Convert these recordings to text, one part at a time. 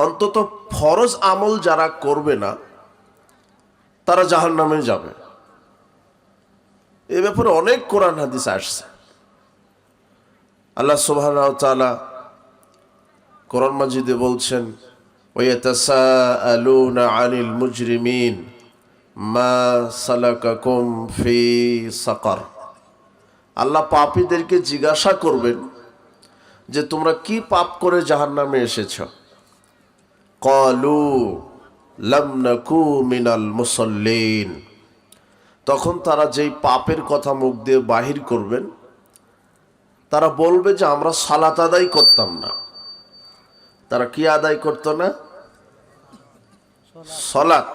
অন্তত ফরজ আমল যারা করবে না তারা জাহান্নামে যাবে। এ ব্যাপারে অনেক কোরআন হাদিস আসছে। আল্লাহ সুবহানাহু ওয়া তাআলা কোরআন মাজিদে বলছেন, ওয়ায়াতাসাআলুনা আনিল মুজরিমিন মা সালাকাকুম ফি সাকার। আল্লাহ পাপীদেরকে জিজ্ঞাসা করবেন যে তোমরা কি পাপ করে জাহান্নামে এসেছো। ক্বালু লাম নাকু মিনাল মুসাল্লিন। তখন তারা যেই পাপের কথা মুখ দিয়ে বাহির করবেন তারা বলবে যে আমরা সালাত আদায় করতাম না। তারা কি আদায় করত না? সালাত।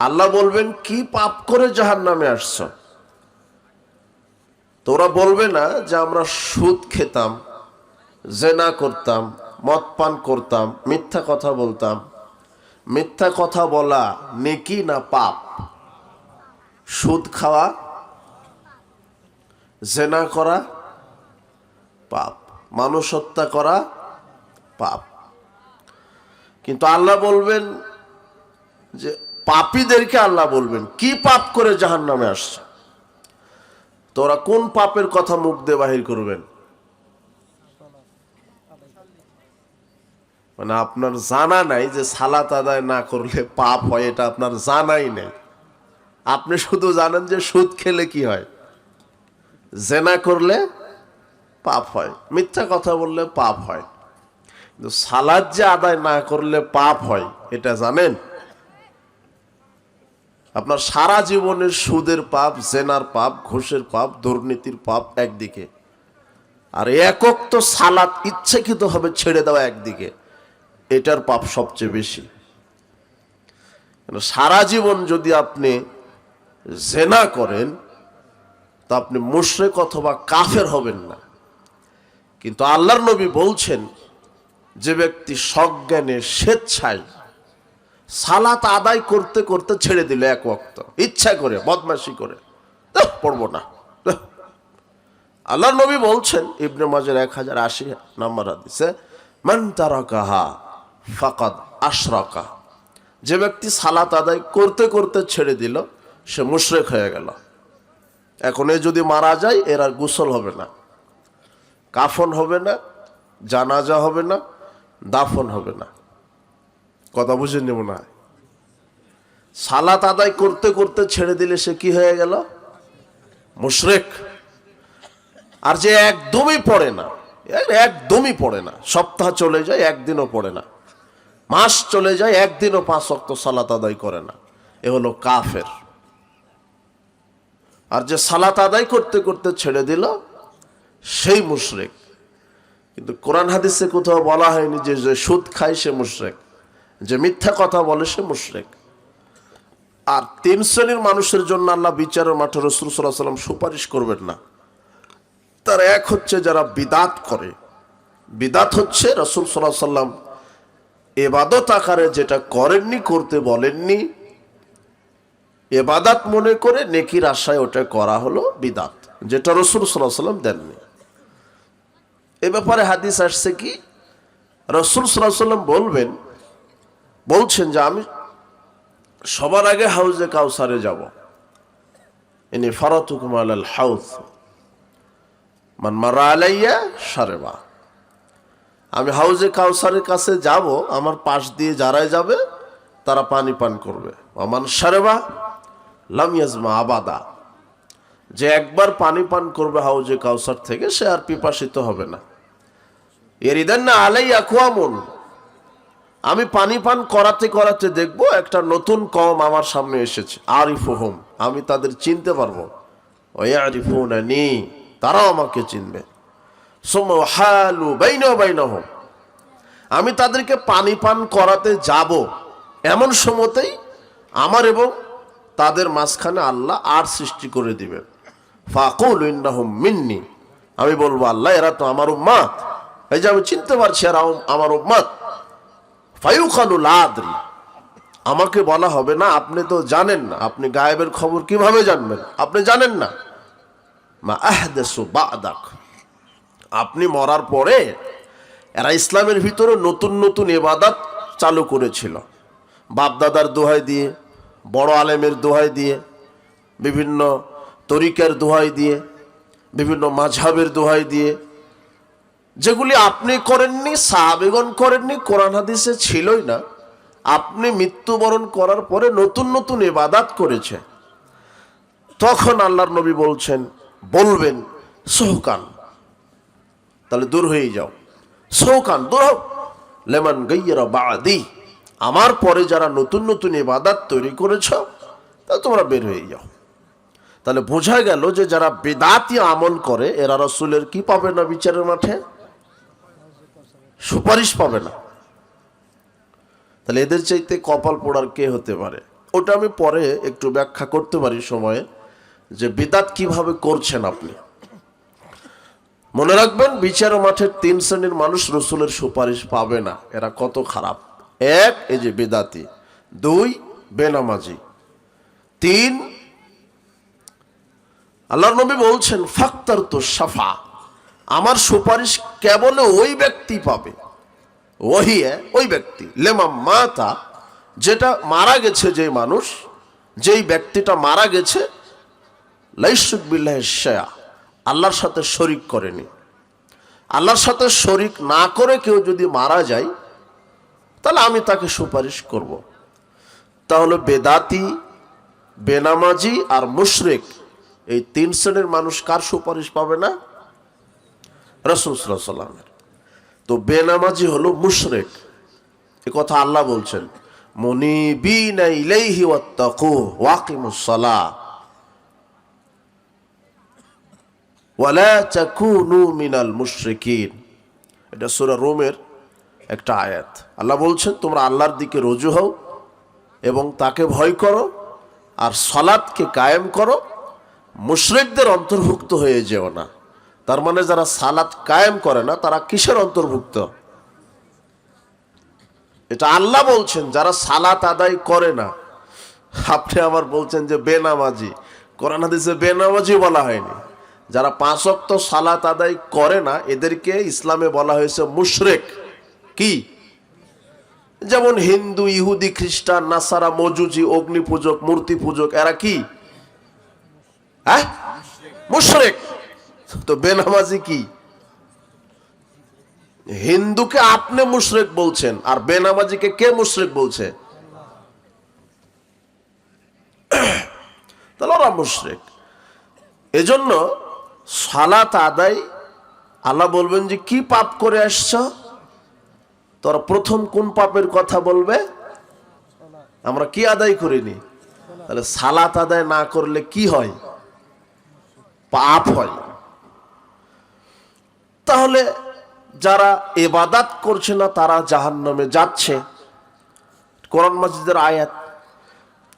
আল্লাহ বলবেন কি পাপ করে জাহান্নামে আসছো? তোরা বলবে না যে আমরা সুদ খেতাম, জেনা করতাম, মদ পান করতাম, মিথ্যা কথা বলতাম। মিথ্যা কথা বলা নেকি না পাপ? সুদ খাওয়া, জেনা করা পাপ, মানুষ হত্যা করা পাপ। কিন্তু আল্লাহ বলবেন যে পাপীদেরকে আল্লাহ বলবেন কি পাপ করে জাহান্নামে আসছে। তোরা কোন পাপের কথা মুখ দিয়ে বাহির করবেন? মানে আপনার জানা নাই যে সালাত আদায় না করলে পাপ হয়, এটা আপনার জানাই নেই। আপনি শুধু জানেন যে সুদ খেলে কি হয়, জেনা করলে পাপ হয়, মিথ্যা কথা বললে পাপ হয়। কিন্তু সালাত যে আদায় না করলে পাপ হয় এটা জানেন? আপনার সারা জীবনের সুদের পাপ, জেনার পাপ, ঘুষের পাপ, দুর্নীতির পাপ একদিকে, আর একক তো সালাত ইচ্ছাকৃত হবে ছেড়ে দেওয়া একদিকে, এটার পাপ সবচেয়ে বেশি। সারা জীবন যদি আপনি জেনা করেন তা আপনি মুশরিক অথবা কাফের হবেন না। কিন্তু আল্লাহর নবী বলছেন যে ব্যক্তি সজ্ঞানে স্বেচ্ছায় সালাত আদায় করতে করতে ছেড়ে দিল এক ওয়াক্ত, ইচ্ছা করে, বদমাশি করে, পড়বো না। আল্লাহর নবী বলছেন ইবনে মাজার 1080 নম্বর হাদিসে, মান তারাকাহা ফাকাদ আশরাকা। যে ব্যক্তি সালাত আদায় করতে করতে ছেড়ে দিল সে মুশরিক হয়ে গেল। এখন এ যদি মারা যায় এর আর গোসল হবে না, কাফন হবে না, জানাজা হবে না, দাফন হবে না। কথা বুঝে নেব না। সালাত আদায় করতে করতে ছেড়ে দিলে সে কি হয়ে গেল? মুশরিক। আর যে একদমই পড়ে না, একদমই পড়ে না, সপ্তাহ চলে যায় একদিনও পড়ে না, মাস চলে যায় একদিনও 5 ওয়াক্ত সালাত আদায় করে না, এ হলো কাফের। আর যে সালাত আদায় করতে করতে ছেড়ে দিল সেই মুশরিক। কিন্তু কোরআন হাদিসে কোথাও বলা হয়নি যে যে সুদ খায় সে মুশরিক, যে মিথ্যা কথা বলে সে মুশরিক। আর 3 শ্রেণীর মানুষের জন্য আল্লাহ বিচারের মাঠে রাসূল সাল্লাল্লাহু আলাইহি ওয়াসাল্লাম সুপারিশ করবেন না। তার এক হচ্ছে যারা বিদাত করে। বিদাত হচ্ছে রাসূল সাল্লাল্লাহু আলাইহি ওয়াসাল্লাম ইবাদত আকারে যেটা করেননি, করতে বলেননি, ইবাদত মনে করে নেকির আশায় ওটা করা হলো বিদাত, যেটা রাসূল সাল্লাল্লাহু আলাইহি ওয়াসাল্লাম দেননি। এ ব্যাপারে হাদিস আসছে কি, রাসূল সাল্লাল্লাহু আলাইহি ওয়াসাল্লাম বলছেন যে আমি সবার আগে হাউজে কাউসারে যাব। ইনি ফারাতুকুম আলাল হাউজ মান মারা আলাইয়া শারবা। আমি হাউজে কাউসারের কাছে যাব, আমার পাশ দিয়ে যারাই যাবে তারা পানি পান করবে। ওমান শারবা লাম ইয়াজমা আবাদা। যে একবার পানি পান করবে হাউজে কাউসার থেকে সে আর পিপাসিত হবে না। ইয়ারিদান্না আলাইয়া আকওয়ামুন। আমি পানি পান করাতে করাতে দেখব একটা নতুন কওম আমার সামনে এসেছে, আরিফুহুম, আমি তাদের চিনতে পারবো, ওয়ায়ারিফুনানি, তারাও আমাকে চিনবে। সুম্মা হালু বাইনা ওয়া বাইনাহুম, আমি তাদেরকে পানি পান করাতে যাব, এমন সময়তেই আমার এবং তাদের মাঝখানে আল্লাহ আর সৃষ্টি করে দিবেন। ফাকুলু ইন্নাহুম মিন্নি, আমি বলবো আল্লাহ এরা তো আমার উম্মত, এই যে আমি চিনতে পারছি এরা আমার উম্মত। ফায়ুকালু লা আদরি, আমাকে বলা হবে না আপনি তো জানেন না, আপনি গায়েবের খবর কিভাবে জানবেন, আপনি জানেন না। মা আহদাসু বাদাক, আপনি মরার পরে এরা ইসলামের ভিতরে নতুন নতুন ইবাদত চালু করেছিল, বাপদাদার দোহাই দিয়ে, বড় আলেমের দোহাই দিয়ে, বিভিন্ন তরিকার দোহাই দিয়ে, বিভিন্ন মাযহাবের দোহাই দিয়ে, যেগুলি আপনি করেননি, সাহাবেগণ করেননি, কোরআন হাদিসে ছিলই না। আপনি মৃত্যুবরণ করার পরে নতুন নতুন ইবাদত করেছে। তখন আল্লাহর নবী বলবেন সোহকান, তাহলে দূর হয়ে যাও, সোহকান দূর হও, লেমান গাইয়্যারা বাদি, আমার পরে যারা নতুন নতুন ইবাদত তৈরি করেছ তা তোমরা বের হয়ে যাও। তাহলে বোঝা গেল যে যারা বিদআতি আমল করে এরা রাসূলের কি পাবে না, বিচারের মাঠে সুপারিশ পাবে না। তাহলে এদের চাইতে কপাল পোড়ার কে হতে পারে? ওটা আমি পরে একটু ব্যাখ্যা করতে পারি সময়ে, যে বিদআত কিভাবে করছেন আপনি। মনে রাখবেন, বিচারের মাঠে 3 শ্রেণীর মানুষ রাসূলের সুপারিশ পাবে না। এরা কত খারাপ। 1, এই যে বিদআতি; 2, বেনামাজি; 3, আল্লাহর নবী বলছেন ফাক্তারতু শাফা, আমার সুপারিশ কেবল ওই ব্যক্তি পাবে, ওই ব্যক্তি লেমা মাতা, যেটা মারা গেছে, যে মানুষ, যেই ব্যক্তিটা মারা গেছে, লাইশুক বিল্লাহি শায়া, আল্লাহর সাথে শরিক করেনি। আল্লাহর সাথে শরিক না করে কেউ যদি মারা যায় তাহলে আমি তাকে সুপারিশ করব। তাহলে বেদাতি, বেনামাজি আর মুশরিক, এই 3 শ্রেণীর মানুষ কার সুপারিশ পাবে না? রাসূল সাল্লাল্লাহু আলাইহি ওয়াসাল্লামের। তো বেনামাজি হলো মুশরিক, এ কথা আল্লাহ বলছেন, মুনিবিনা ইলাইহি ওয়াত্তাকু ওয়াকিমুস সালাহ ওয়ালা তাকুনু মিনাল মুশরিকিন। এটা সূরা রুমের একটা আয়াত। আল্লাহ বলছেন তোমরা আল্লাহর দিকে রুজু হও এবং তাকে ভয় করো আর সালাতকে কায়েম করো, মুশরিকদের অন্তর্ভুক্ত হয়ে যেও না। তার মানে যারা সালাত কায়েম করে না তারা কিসের অন্তর্ভুক্ত? এটা আল্লাহ বলছেন, যারা সালাত আদায় করে না। আপনি আবার বলছেন যে বেনামাজি, কোরআন হাদিসে বেনামাজি বলা হয়নি। যারা 5 ওয়াক্ত সালাত আদায় করে না এদেরকে ইসলামে বলা হয়েছে মুশরিক। কি? যেমন হিন্দু, ইহুদি, খ্রিস্টান, নাসারা, মজুজি, অগ্নি পূজক, মূর্তি পূজক, এরা কি? মুশরিক। তো বেনামাজি কি? হিন্দুকে আপনি মুশরিক বলছেন, আর বেনামাজিকে কে মুশরিক বলছে? তাহলে ওরা মুশরিক। এজন্য সালাত আদায়, আল্লাহ বলবেন যে কি পাপ করে আসছ, তোরা প্রথম কোন পাপের কথা বলবে? আমরা কি আদায় করিনি? তাহলে সালাত আদায় না করলে কি হয়? পাপ হয়। তাহলে যারা ইবাদত করছে না তারা জাহান্নামে যাচ্ছে। কোরআন মাজিদের আয়াত,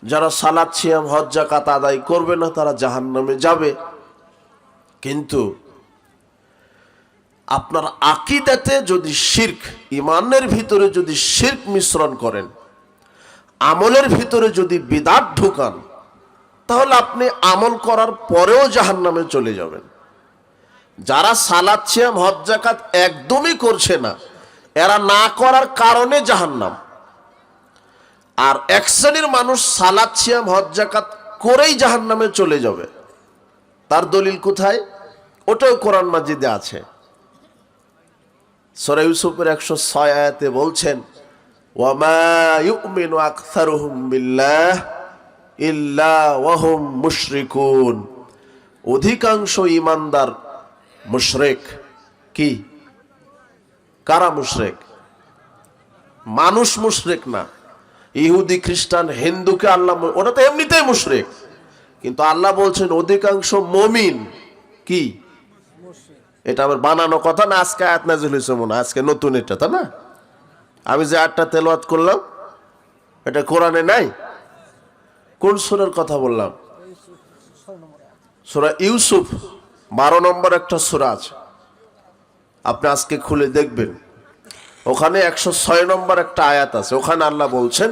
যারা সালাত, সিয়াম, হজ, যাকাত আদায় করবে না তারা জাহান্নামে যাবে। কিন্তু আপনার আকীদাতে যদি শিরক, ঈমানের ভিতরে যদি শিরক মিশ্রণ করেন, আমলের ভিতরে যদি বিদআত ঢোকান, তাহলে আপনি আমল করার পরেও জাহান্নামে চলে যাবেন। যারা সালাত, সিয়াম, হজ, যাকাত একদমই করছে না, এরা না করার কারণে জাহান্নাম। আর এক শ্রেণীর মানুষ সালাত, সিয়াম, হজ, যাকাত করেই জাহান্নামে চলে যাবে। তার দলিল কোথায়? ওটাও কোরআন মাজিদে আছে। সূরা ইউসুফের 106 আয়াতে বলছেন, ওয়ামা ইউমিনু আকসারুহুম বিল্লাহ ইল্লা ওয়াহুম মুশরিকুন, অধিকাংশ ঈমানদার মুশরিক। কি? কারা মুশরিক? মানুষ মুশরিক না। ইহুদি, খ্রিস্টান, হিন্দুকে আল্লাহ, ওটা তো এমনিতেই মুশরিক, কিন্তু আল্লাহ বলছেন অধিকাংশ মুমিন কি? এটা আবার বানানো কথা না, আজকে আয়াত নাযিল হয়েছে মনে হয়, আজকে নতুন এটা, তাই না? আমি যে আয়াতটা তেলাওয়াত করলাম এটা কোরআনে নাই। কোন সূরার কথা বললাম? সূরা ইউসুফ 12 নম্বর একটা সূরা আছে, আপনি আজকে খুলে দেখবেন। ওখানে 106 নম্বর একটা আয়াত আছে। ওখানে আল্লাহ বলছেন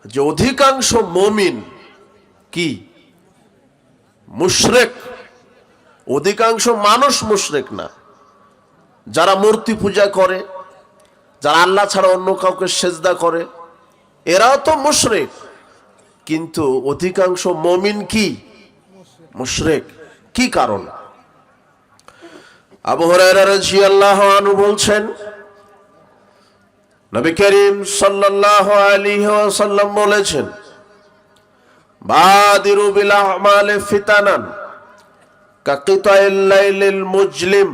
যে অধিকাংশ মুমিন কি? মুশরিক। অধিকাংশ মানুষ মুশরিক না। যারা মূর্তি পূজা করে, যারা আল্লাহ ছাড়া অন্য কাউকে সেজদা করে এরাও তো মুশরিক, কিন্তু অধিকাংশ মুমিন কি মুশরিক? কি কারণ? আবু হুরায়রা রাদিয়াল্লাহু আনহু বলছেন, নবী করিম সাল্লাল্লাহু আলাইহি ওয়াসাল্লাম বলেছেন, বাদিরু বিল আমালি ফিতানান কাকিতাইল লাইলিল মুজলিম।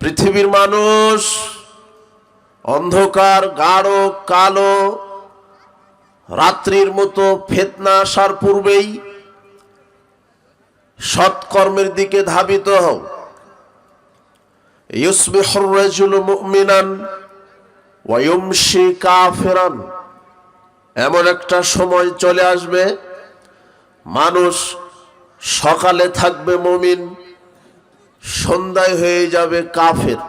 পৃথিবীর মানুষ অন্ধকার গাঢ় কালো রাত্রির মতো ফিতনা আসার পূর্বেই সৎকর্মের দিকে ধাবিত হও। ইউসবিহুর রাজুলু মুমিনান ওয়া ইউমশি কাফিরান। এমন একটা সময় চলে আসবে, মানুষ সকালে থাকবে মুমিন, সন্ধ্যায় হয়ে যাবে কাফের।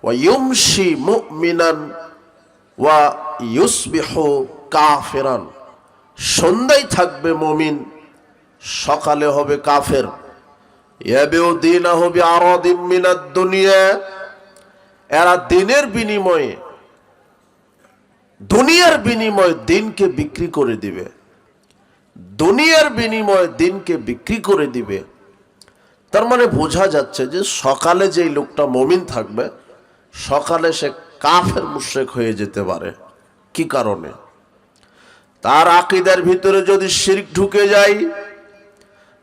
ওয়া ইউমশি মুমিনান ওয়া ইউসবিহু কাফিরান। সন্ধ্যায় থাকবে মুমিন, সকালে হবে কাফের। ইয়াবিউ দীনাহু বিআরাদিম মিনাদ দুনিয়া। এরা দিনের বিনিময়ে, দুনিয়ার বিনিময়ে দিনকে বিক্রি করে দিবে, দুনিয়ার বিনিময়ে দিনকে বিক্রি করে দিবে। তার মানে বোঝা যাচ্ছে যে সকালে যেই লোকটা মুমিন থাকবে, সকালে সে কাফের মুশরিক হয়ে যেতে পারে। কি কারণে? তার আকীদার ভিতরে যদি শিরক ঢুকে যায়,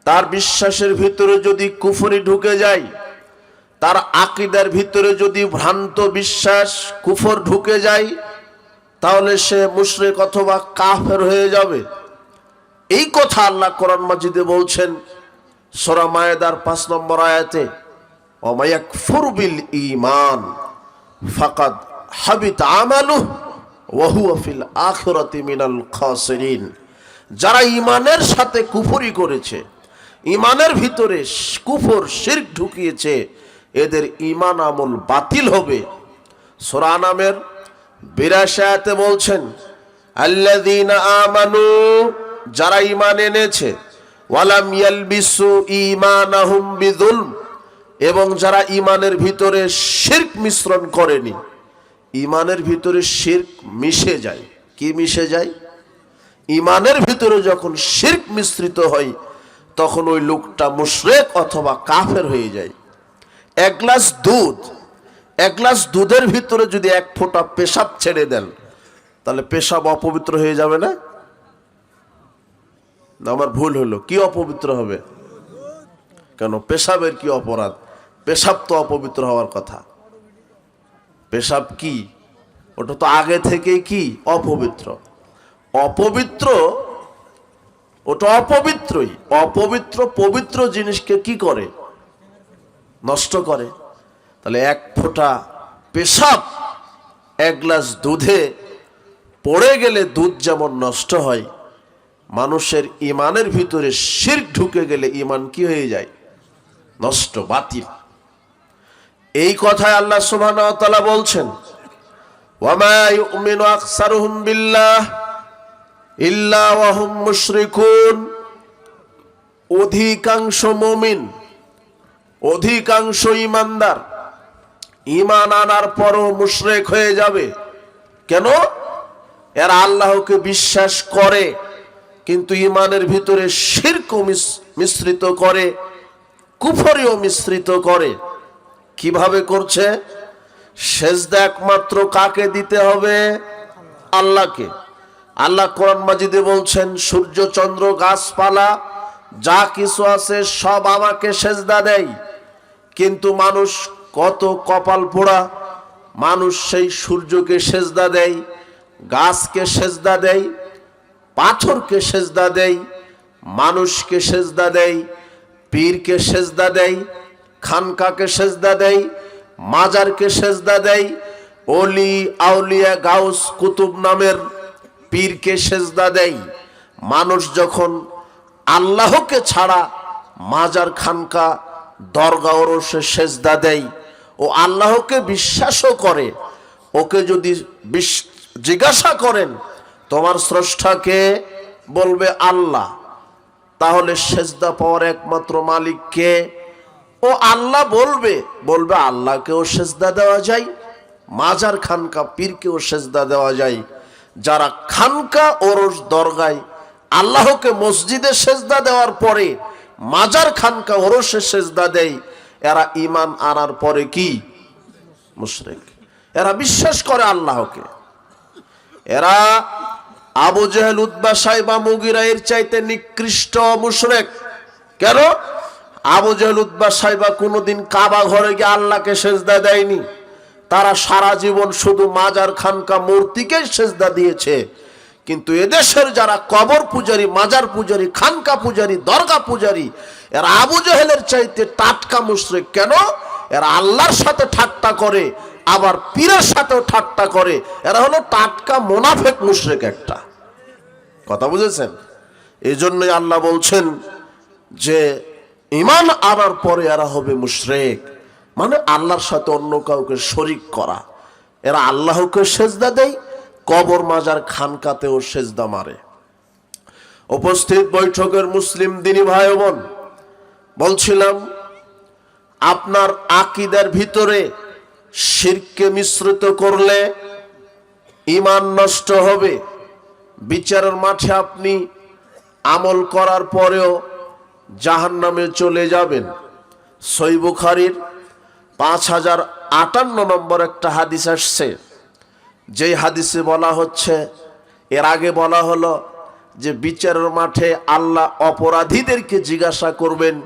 তার বিশ্বাসের ভিতরে যদি কুফরি ঢুকে যায়, তার আকীদার ভিতরে যদি ভ্রান্ত বিশ্বাস কুফর ঢুকে যায়, তাহলে সে মুশরিক অথবা কাফের হয়ে যাবে। এই কথা আল্লাহ কোরআন মাজিদে বলছেন সূরা মায়েদার 5 নম্বর আয়াতে, ওয়া মায়াকফুর বিল ঈমান ফাকাদ হাবিতা আমালুহু ওয়া হুয়া ফিল আখিরাতি মিনাল খাসিরিন। যারা ঈমানের সাথে কুফরি করেছে, ঈমানের ভিতরে কুফর শিরক ঢুকিয়েছে, এদের ঈমান আমল বাতিল হবে। সূরা আনামের 82 আয়াতে বলছেন, আল্লাযীনা আমানু, যারা ঈমান এনেছে, ওয়ালাম ইয়ালবিসু ঈমানাহুম বিযুলম, এবং যারা ঈমানের ভিতরে শিরক মিশ্রণ করেনি। ঈমানের ভিতরে শিরক মিশে যায়। কি মিশে যায়? ঈমানের ভিতরে যখন শিরক মিশ্রিত হয়, তখন ওই লোকটা মুশরিক অথবা কাফের হয়ে যায়। এক গ্লাস দুধের ভিতরে যদি 1 ফোঁটা পেশাব ছেড়ে দেন, তাহলে পেশাব অপবিত্র হয়ে যাবে না? আমার ভুল হলো, কি অপবিত্র হবে? কেন? পেশাবের কি অপরাধ? পেশাব তো অপবিত্র হওয়ার কথা। পেশাব কি? ওটা তো আগে থেকেই কি অপবিত্র। অপবিত্র, ওটা অপবিত্রই। অপবিত্র পবিত্র জিনিসকে কি করে? নষ্ট করে। তাহলে 1 ফোঁটা পেশাব 1 গ্লাস দুধে পড়ে গেলে দুধ যেমন নষ্ট হয়, মানুষের ঈমানের ভিতরে শিরক ঢুকে গেলে ঈমান কি হয়ে যায়? নষ্ট, বাতিল। এই কথায় আল্লাহ সুবহানাহু ওয়া তাআলা বলছেন, ওয়া মা ইউমিনু আকসারুহুম বিল্লাহ ইল্লা ওয়া হুম মুশরিকুন। অধিকাংশ মুমিন, অধিকাংশ ঈমানদার ঈমান আনার পরও মুশরিক হয়ে যাবে। কেন? এরা আল্লাহকে বিশ্বাস করে, কিন্তু ঈমানের ভিতরে শিরকও মিশ্রিত করে, কুফরিও মিশ্রিত করে। কিভাবে করছে? সেজদা একমাত্র কাকে দিতে হবে? আল্লাহকে। আল্লাহ কোরআন মাজিদে বলছেন, সূর্য চন্দ্র গাছপালা যা কিছু আছে সব আমাকে সেজদা দেয়। কিন্তু মানুষ কত কপাল পোড়া, মানুষ সেই সূর্যকে সেজদা দেয়, গাছকে সেজদা দেয়, পাথরকে সেজদা দেয়, মানুষকে সেজদা দেয়, পীরকে সেজদা দেয়, খানকাকে সেজদা দেয়, মাজারকে সেজদা দেয়, ওলি আউলিয়া গাউস কুতুব নামের পীরকে সেজদা দেয়। মানুষ যখন আল্লাহকে ছাড়া মাজার খানকা দরগা ওরসে সেজদা দেয় ও আল্লাহকে বিশ্বাসও করে, ওকে যদি জিজ্ঞাসা করেন তোমার স্রষ্টাকে, বলবে আল্লাহ। তাহলে সেজদা পাওয়ার একমাত্র মালিক কে? ও আল্লাহ বলবে আল্লাহকেও সেজদা দেওয়া যায়, মাজার খানকা পীরকেও সেজদা দেওয়া যায়। যারা খানকা ওরস দরগায় আল্লাহকে মসজিদে সেজদা দেওয়ার পরে মাজার খানকা ওরসে সেজদা দেয়, এরা ঈমান আনার পরে কি মুশরিক। এরা বিশ্বাস করে আল্লাহকে। এরা আবু জেহেল, উতবা, সাইবা, মুগিরা এর চাইতে নিকৃষ্ট মুশরিক। কেন? আবু জেহেল, উতবা, সাইবা কোনোদিন কাবা ঘরে গিয়ে আল্লাহকে সেজদা দেয়নি। তারা সারা জীবন শুধু মাজার খানকা মূর্তিকে সেজদা দিয়েছে। কিন্তু এদেশের যারা কবর পূজারী, মাজার পূজারী, খানকা পূজারী, দরগা পূজারী, এরা আবু জেহেলের চাইতে টাটকা মুশরিক। কেন? এরা আল্লাহর সাথে ঠাট্টা করে, আবার পীরের সাথেও ঠাট্টা করে। এরা হলো টাটকা মুনাফিক মুশরিক একটা। কথা বুঝেছেন? এই জন্যই আল্লাহ বলছেন যে ঈমান আনার পরে এরা হবে মুশরিক, মানে আল্লাহর সাথে অন্য কাউকে শরীক করা। এরা আল্লাহকে সেজদা দেয়, কবর মাজার খানকাতেও সেজদা মারে। উপস্থিত বৈঠকের মুসলিম দিনী ভাই বোন, বলছিলাম আপনার আকীদার ভিতরে শিরকে মিশ্রিত করলে ঈমান নষ্ট হবে। বিচারের মাঠে আপনি আমল করার পরেও জাহান্নামে চলে যাবেন। সহিহ বুখারীর 5058 নম্বর একটা হাদিস আসছে, যেই হাদিসে বলা হচ্ছে, এর আগে বলা হলো যে বিচারের মাঠে আল্লাহ অপরাধীদেরকে জিজ্ঞাসা করবেন,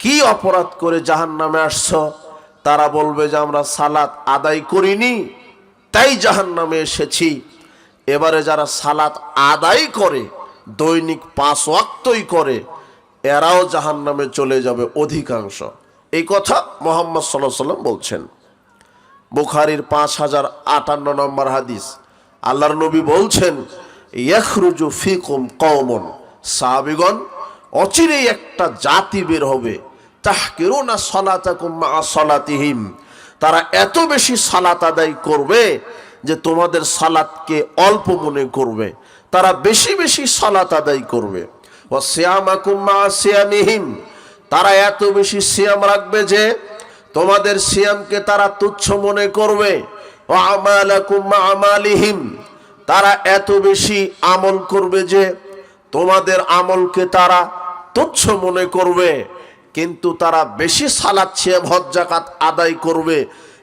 কি অপরাধ করে জাহান্নামে আসছো? তারা বলবে যে আমরা সালাত আদায় করিনি, তাই জাহান্নামে এসেছি। এবারে যারা সালাত আদায় করে, দৈনিক 5 ওয়াক্তই করে, এরাও জাহান্নামে চলে যাবে অধিকাংশ। এই কথা মুহাম্মদ সাল্লাল্লাহু আলাইহি ওয়াসাল্লাম বলছেন। বুখারীর 5058 নম্বর হাদিস, আল্লাহর নবী বলছেন, ইয়াখরুজু ফিকুম কওমুন, সাহাবীগণ, অচিরেই একটা জাতি বের হবে, তাহকিরুনা সালাতাকুম মা সালাতিহিম, তারা এত বেশি সালাত আদায় করবে যে তোমাদের সালাতকে অল্প মনে করবে। তারা বেশি বেশি সালাত আদায় করবে। ওয়া সিয়ামাকুম মা সিয়ামিহিম, তারা এত বেশি সিয়াম রাখবে যে তোমাদের সিয়ামকে তারা তুচ্ছ মনে করবে। ওয়া আমালাকুম মা আমালিহিম, তারা এত বেশি আমল করবে যে তোমাদের আমলকে তারা তুচ্ছ মনে করবে। কিন্তু তারা বেশি সালাত, সিয়াম, হজ, যাকাত আদায় করবে।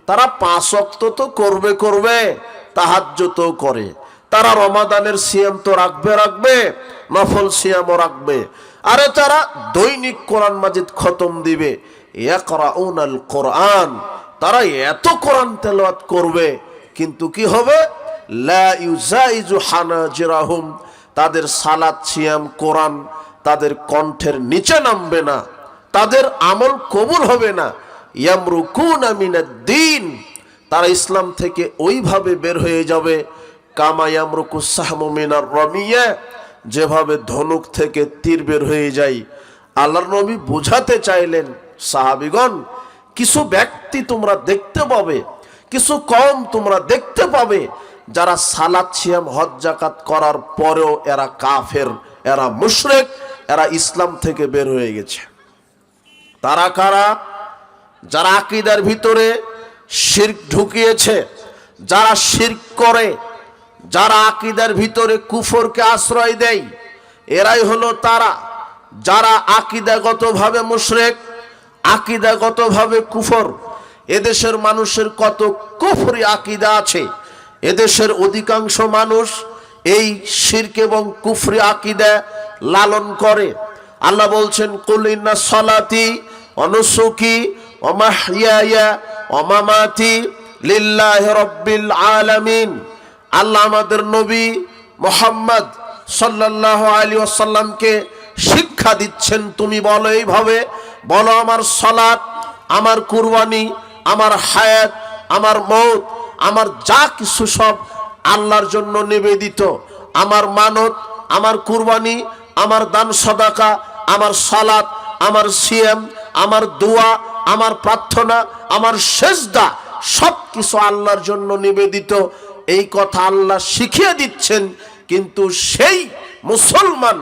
তারা 5 ওয়াক্ত তো করবে, তাহাজ্জুদও করে। তারা রমাদানের সিয়াম তো রাখবে, নফল সিয়ামও রাখবে। আরে তারা দৈনিক কোরআন মাজিদ খতম দিবে। ইয়াকরাউনাল কোরআন, তারা এত কোরআন তেলাওয়াত করবে, কিন্তু কি হবে? লা ইউজাইজু হানাজিরাহুম, তাদের সালাত, সিয়াম, কোরআন তাদের কণ্ঠের নিচে নামবে না, তাদের আমল কবুল হবে না। ইয়ামরুকুনা মিনাদ-দ্বীন, তারা ইসলাম থেকে ওইভাবে বের হয়ে যাবে, কামা ইয়ামরুকুস সাহমু মিনার রামিয়া, যেভাবে ধনুক থেকে তীর বের হয়ে যায়। আল্লাহর নবী বোঝাতে চাইলেন, সাহাবীগণ, কিছু ব্যক্তি তোমরা দেখতে পাবে, কিছু কওম তোমরা দেখতে পাবে, যারা সালাত, সিয়াম, হজ, যাকাত করার পরেও এরা কাফের, এরা মুশরিক, এরা ইসলাম থেকে বের হয়ে গেছে। তারা কারা? যারা আকীদার ভিতরে শিরক ঢুকিয়েছে, যারা শিরক করে, যারা আকীদার ভিতরে কুফরকে আশ্রয় দেয়, এরাই হলো তারা যারা আকীদাগতভাবে মুশরিক, আকীদাগতভাবে কুফর। এদেশের মানুষের কত কুফরি আকীদা আছে। এদেশের অধিকাংশ মানুষ এই শিরক এবং কুফরি আকীদা লালন করে। আল্লাহ বলছেন, কুল ইন্না সালাতি ওয়া নুসুকি ওয়া মাহইয়ায়া ওয়া মামাতি লিল্লাহি রাব্বিল আলামিন। আল্লাহ আমাদের নবী মুহাম্মদ সাল্লাল্লাহু আলাইহি ওয়াসাল্লামকে শিক্ষা দিচ্ছেন, তুমি বলো এইভাবে, বলো আমার সালাত, আমার কুরবানি, আমার হায়াত, আমার মওত, আমার যা কিছু সব আল্লাহর জন্য নিবেদিত। আমার মানত, আমার কুরবানি, আমার দান সদাকা, আমার সালাত, আমার সিয়াম, আমার দোয়া, আমার প্রার্থনা, আমার সেজদা, সব কিছু আল্লাহর জন্য নিবেদিত। এই কথা আল্লাহ শিখিয়ে দিচ্ছেন। কিন্তু সেই মুসলমান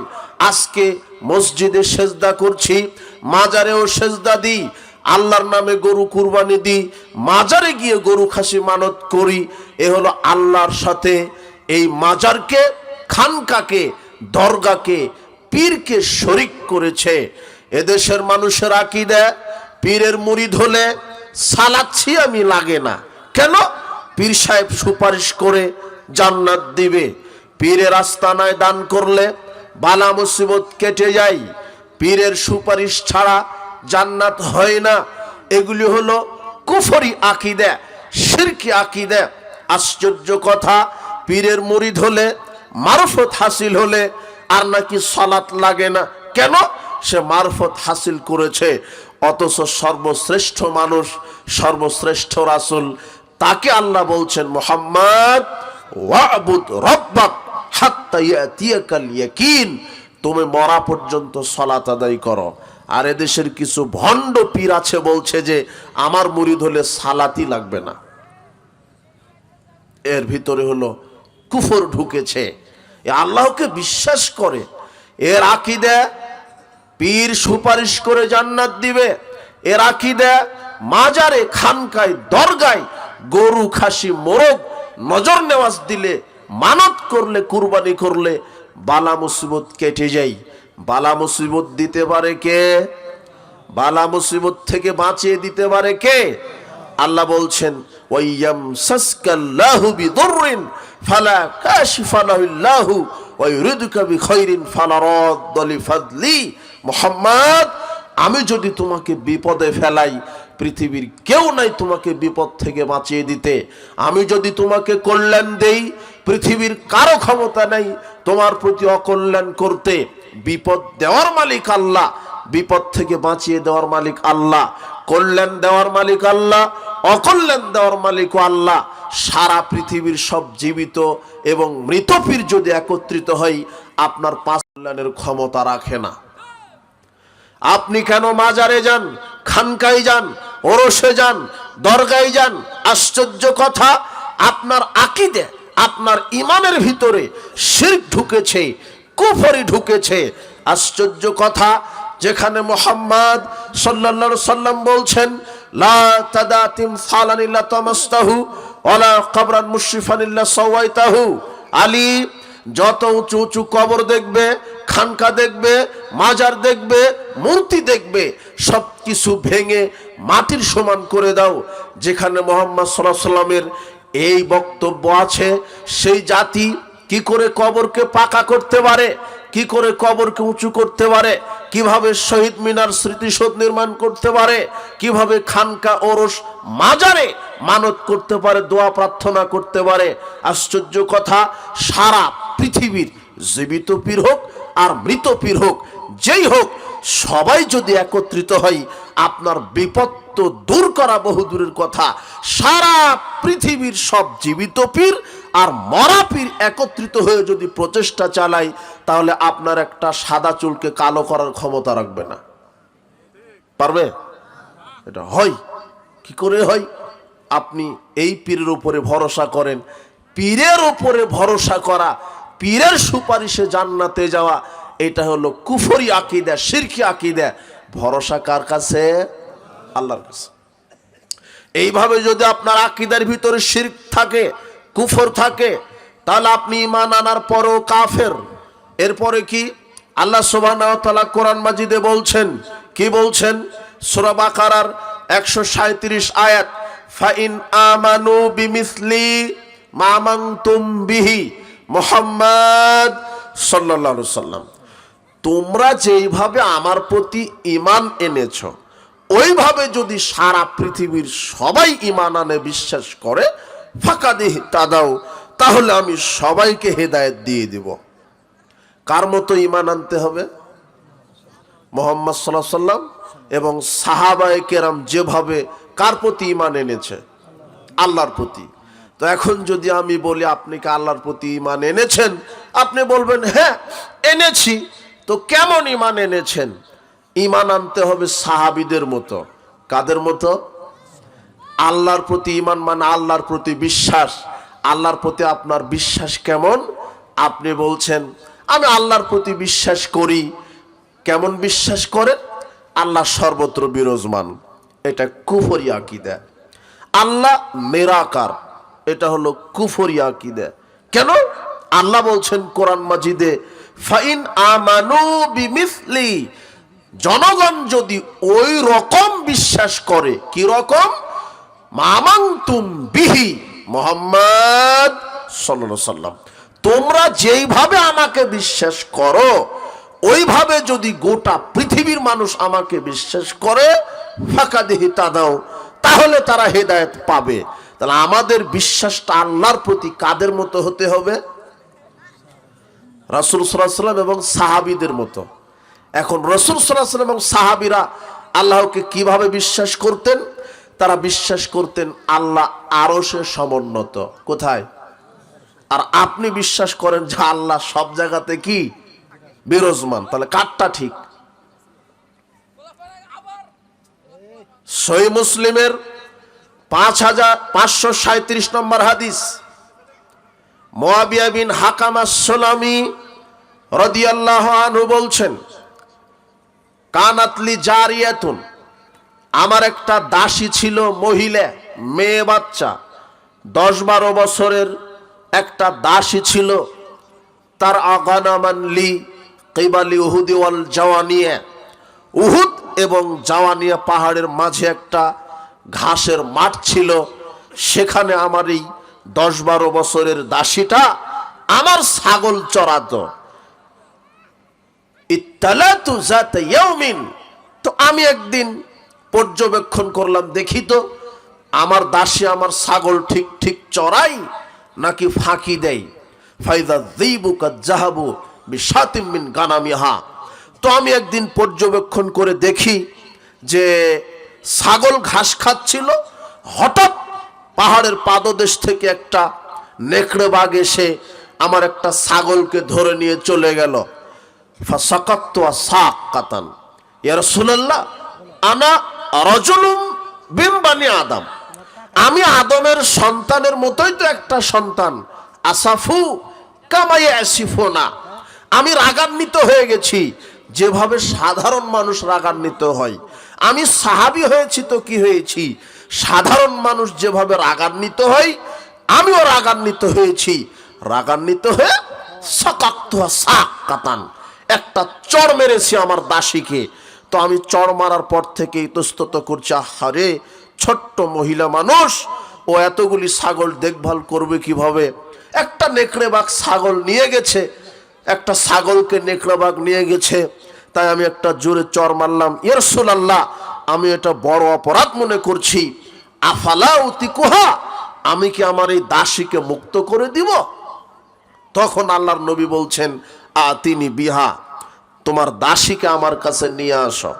আজকে মসজিদে সেজদা করছি, মাজারেও সেজদা দিই, আল্লাহর নামে গরু কুরবানি দিই, মাজারে গিয়ে গরু খাসি মানত করি, এ হলো আল্লাহর সাথে এই মাজারকে, খানকাকে, দরগাকে, পীরকে শরিক করেছে। এদেশের মানুষের আকীদা পীরের মুরিদ হলে সালাত ছিয়ামি লাগে না। কেন? পীর সাহেব সুপারিশ করে জান্নাত দিবে। পীরের আস্তানায় দান করলে বালা মুসিবত কেটে যায়। পীরের সুপারিশ ছাড়া জান্নাত হয় না। এগুলি হলো কুফরি আকীদা, শিরকি আকীদা। আশ্চর্য কথা, পীরের মুরিদ হলে, মারফত হাসিল হলে আর নাকি সালাত লাগে না। কেন? সে মারফত হাসিল করেছে। অথচ সর্বশ্রেষ্ঠ মানুষ, সর্বশ্রেষ্ঠ রাসূল, তাকে আল্লাহ বলছেন, মুহাম্মদ ওয়াবুদ রাব্বাক হাত্তা ইয়াতিয়াকাল ইয়াকিন, তুমি মরা পর্যন্ত সালাত আদায় করো। আর এদেশের কিছু ভণ্ড পীর আছে, বলছে যে আমার মুরিদ হলে সালাতই লাগবে না। এর ভিতরে হলো কুফর ঢুকেছে। এ আল্লাহকে বিশ্বাস করে, এর আকীদা পীর সুপারিশ করে জান্নাত দিবে। এর আকীদা মাজারে, খানকায়, দরগায় গরু খাসি মোরগ নজর নেওয়াজ দিলে, মানত করলে, কুরবানি করলে বালা মুসিবত কেটে যায়। বালা মুসিবত দিতে পারে কে? বালা মুসিবত থেকে বাঁচিয়ে দিতে পারে কে? আল্লাহ বলছেন, ওয়াইয়ামসাসকাল্লাহু বিদুররিন ফালা কাশিফা লাহু ওয়া ইউরিদুকা বিখাইরিন ফালা রাদ্দা লিফাদলি। মুহাম্মদ, আমি যদি তোমাকে বিপদে ফেলাই, পৃথিবীর কেউ নাই তোমাকে বিপদ থেকে বাঁচিয়ে দিতে। আমি যদি তোমাকে কল্যাণ দেই, পৃথিবীর কারো ক্ষমতা নাই তোমার প্রতি অকল্যাণ করতে। বিপদ দেওয়ার মালিক আল্লাহ, বিপদ থেকে বাঁচিয়ে দেওয়ার মালিক আল্লাহ, কল্যাণ দেওয়ার মালিক আল্লাহ, অকল্যাণ দেওয়ার মালিক আল্লাহ। সারা পৃথিবীর সব জীবিত এবং মৃত পীর যদি একত্রিত হয়, আপনার পাঁচ কল্যাণের ক্ষমতা রাখে না। আপনি কেন মাজারে যান, খানকায় যান, ওরসে যান, দরগায় যান? আশ্চর্য কথা, আপনার আকীদা, আপনার ইমানের ভিতরে শিরক ঢুকেছে, কুফরি ঢুকেছে। আশ্চর্য কথা, যেখানে মুহাম্মদ সাল্লাল্লাহু আলাইহি সাল্লাম বলছেন, লা তাদাতিম সালান ইল্লা তামাসতাহু ওয়ালা কবরান মুশরিফান ইল্লা সাওয়াইতাহু। আলী, যত উঁচু উঁচু কবর দেখবে, খানকা দেখবে, মাজার দেখবে, মূর্তি দেখবে, সব কিছু ভেঙে মাটির সমান করে দাও। যেখানে মুহাম্মদ সাল্লাল্লাহু আলাইহি সাল্লামের এই বক্তব্য আছে, সেই জাতি কি করে কবরকে পাকা করতে পারে, কি করে কবরকে উঁচু করতে পারে, কিভাবে শহীদ মিনার স্মৃতিসৌধ নির্মাণ করতে পারে, কিভাবে খানকা ওরস মাজারে মানত করতে পারে, দোয়া প্রার্থনা করতে পারে। আশ্চর্য কথা, সারা পৃথিবীর জীবিত পীর হোক আর মৃত পীর হোক, যেই হোক, সবাই যদি একত্রিত হয়, আপনার বিপদ তো দূর করা বহুদূরের কথা, সারা পৃথিবীর সব জীবিত পীর আর মরা পীর একত্রিত হয়ে যদি প্রচেষ্টা চালায়, তাহলে আপনার একটা সাদা চুলকে কালো করার ক্ষমতা রাখবে না। পারবে? এটা হয়। কি করে হয়? আপনি এই পীরের উপরে ভরসা করেন। পীরের উপরে ভরসা করা, পীরের সুপারিশে জান্নাতে যাওয়া, এটা হলো কুফরি আকীদা, শিরকি আকীদা। ভরসা কার কাছে? আল্লাহর কাছে। এইভাবে যদি আপনার আকীদার ভিতরে শিরক থাকে, কুফর থাকে, তাহলে আপনি ঈমান আনার পরও কাফের। এরপরে কি? আল্লাহ সুবহানাহু ওয়া তাআলা কোরআন মাজিদে বলছেন, কি বলছেন? সূরা বাকারার 137 আয়াত, ফাইন আমানু বিমিসলি মা আমানতুম বিহি মুহাম্মদ সাল্লাল্লাহু আলাইহি ওয়াসাল্লাম, তোমরা যেইভাবে আমার প্রতি ঈমান এনেছো, ওইভাবে যদি সারা পৃথিবীর সবাই ঈমান আনে, বিশ্বাস করে, ফাকাদিহ তাদাও, তাহলে আমি সবাইকে হেদায়েত দিয়ে দিব। কার মতো ঈমান আনতে হবে? মুহাম্মদ সাল্লাল্লাহু আলাইহি ওয়াসাল্লাম এবং সাহাবায়ে কেরাম যেভাবে কার প্রতি ঈমান এনেছে? আল্লাহর প্রতি। তো এখন যদি আমি বলি আপনি কি আল্লাহর প্রতি ঈমান এনেছেন? আপনি বলবেন হ্যাঁ এনেছি। তো কেমন ঈমান এনেছেন? ঈমান আনতে হবে সাহাবীদের মতো। কাদের মতো? আল্লাহর প্রতি ঈমান মানে আল্লাহর প্রতি বিশ্বাস। আল্লাহর প্রতি আপনার বিশ্বাস কেমন? আপনি বলছেন আমি আল্লাহর প্রতি বিশ্বাস করি। কেমন বিশ্বাস করেন? আল্লাহ সর্বত্র বিরাজমান, এটা কুফরি আকীদা। আল্লাহ নিরাকার, এটা হলো কুফরি আকীদা। কেন? আল্লাহ বলছেন কোরআন মাজিদে, ফাইন আমানু বিমিসলি, জনগণ যদি ওই রকম বিশ্বাস করে, কি রকম? মামান্তুম বিহি, মুহাম্মদ সাল্লাল্লাহু আলাইহি সাল্লাম, তোমরা যেইভাবে আমাকে বিশ্বাস করো ওইভাবে যদি গোটা পৃথিবীর মানুষ আমাকে বিশ্বাস করে, ফাকাদিহি তাদাও, তাহলে তারা হেদায়েত পাবে। তাহলে আমাদের বিশ্বাসটা আল্লাহর প্রতি কাদের মতো হতে হবে? রাসূল সাল্লাল্লাহু আলাইহি সাল্লাম এবং সাহাবীদের মতো। এখন রাসূল সাল্লাল্লাহু আলাইহি সাল্লাম এবং সাহাবীরা আল্লাহকে কিভাবে বিশ্বাস করতেন? তারা বিশ্বাস করতেন আল্লাহ আরশে সমুন্নত। কোথায়? আর আপনি বিশ্বাস করেন যে আল্লাহ সব জায়গাতে কি বিরাজমান। তাহলে কারটা ঠিক? সহিহ মুসলিমের 5537 নম্বর হাদিস, মুয়াবিয়া বিন হাকাম আস-সুলামি রাদিয়াল্লাহু আনহু বলছেন, কানাতলি জারিয়াতুন, আমার একটা দাসী ছিল, মহিলা, মেয়ে বাচ্চা, 10-12 বছরের একটা দাসী ছিল। তার আগানামানলি কিবালি উহুদি ওয়াল জাওয়ানিয়া, উহুদ এবং জাওয়ানিয়া পাহাড়ের মাঝে একটা ঘাসের মাঠ ছিল। সেখানে আমার এই 10-12 বছরের দাসীটা আমার ছাগল চরাতো। ইত্তালাতু যাতা ইয়াউমিন, তো আমি একদিন পর্যবেক্ষণ করলাম, দেখি তো আমার দাসী আমার ছাগল ঠিক ঠিক চড়াই নাকি ফাঁকি দেয়। ফাইদা যিবু কাদ যাহাবু বিশাতিম মিন গানামিহা, তো আমি একদিন পর্যবেক্ষণ করে দেখি যে ছাগল ঘাস খাচ্ছিল, হঠাৎ পাহাড়ের পাদদেশ থেকে একটা নেকড়ে বাঘ এসে আমার একটা ছাগলকে ধরে নিয়ে চলে গেল। ফাসাকাতু সাকাতান, ইয়া রাসূলুল্লাহ আনা রাজুলুম মিন বানি আদম, আমি আদমের সন্তানের মতোই তো একটা সন্তান। আসাফু কামা ইয়াসিফুনা, আমি রাগান্বিত হয়ে গেছি যেভাবে সাধারণ মানুষ রাগান্বিত হয়। আমি সাহাবী হয়েছি তো কি হয়েছি, সাধারণ মানুষ যেভাবে রাগান্বিত হয় আমিও রাগান্বিত হয়েছি। রাগান্বিত হয়ে সাকাতু সাকাতান, একটা চড় মেরেছি আমার দাসীকে। তো আমি চড় মারার পর থেকে ইতস্তত করছি, আহারে ছোট্ট মহিলা মানুষ, ও এতগুলি ছাগল দেখভাল করবে কিভাবে? একটা নেকড়ে বাঘ ছাগল নিয়ে গেছে, একটা ছাগলকে নেকড়ে বাঘ নিয়ে গেছে, তাই আমি একটা জোরে চড় মারলাম। ইয়া রাসূলুল্লাহ, আমি এটা বড় অপরাধ মনে করছি। আফালা উতিকুহা, আমি কি আমার এই দাসীকে মুক্ত করে দিব? তখন আল্লাহর নবী বলছেন, আতিনি বিহা, তোমার দাসীকে আমার কাছে নিয়ে আসো।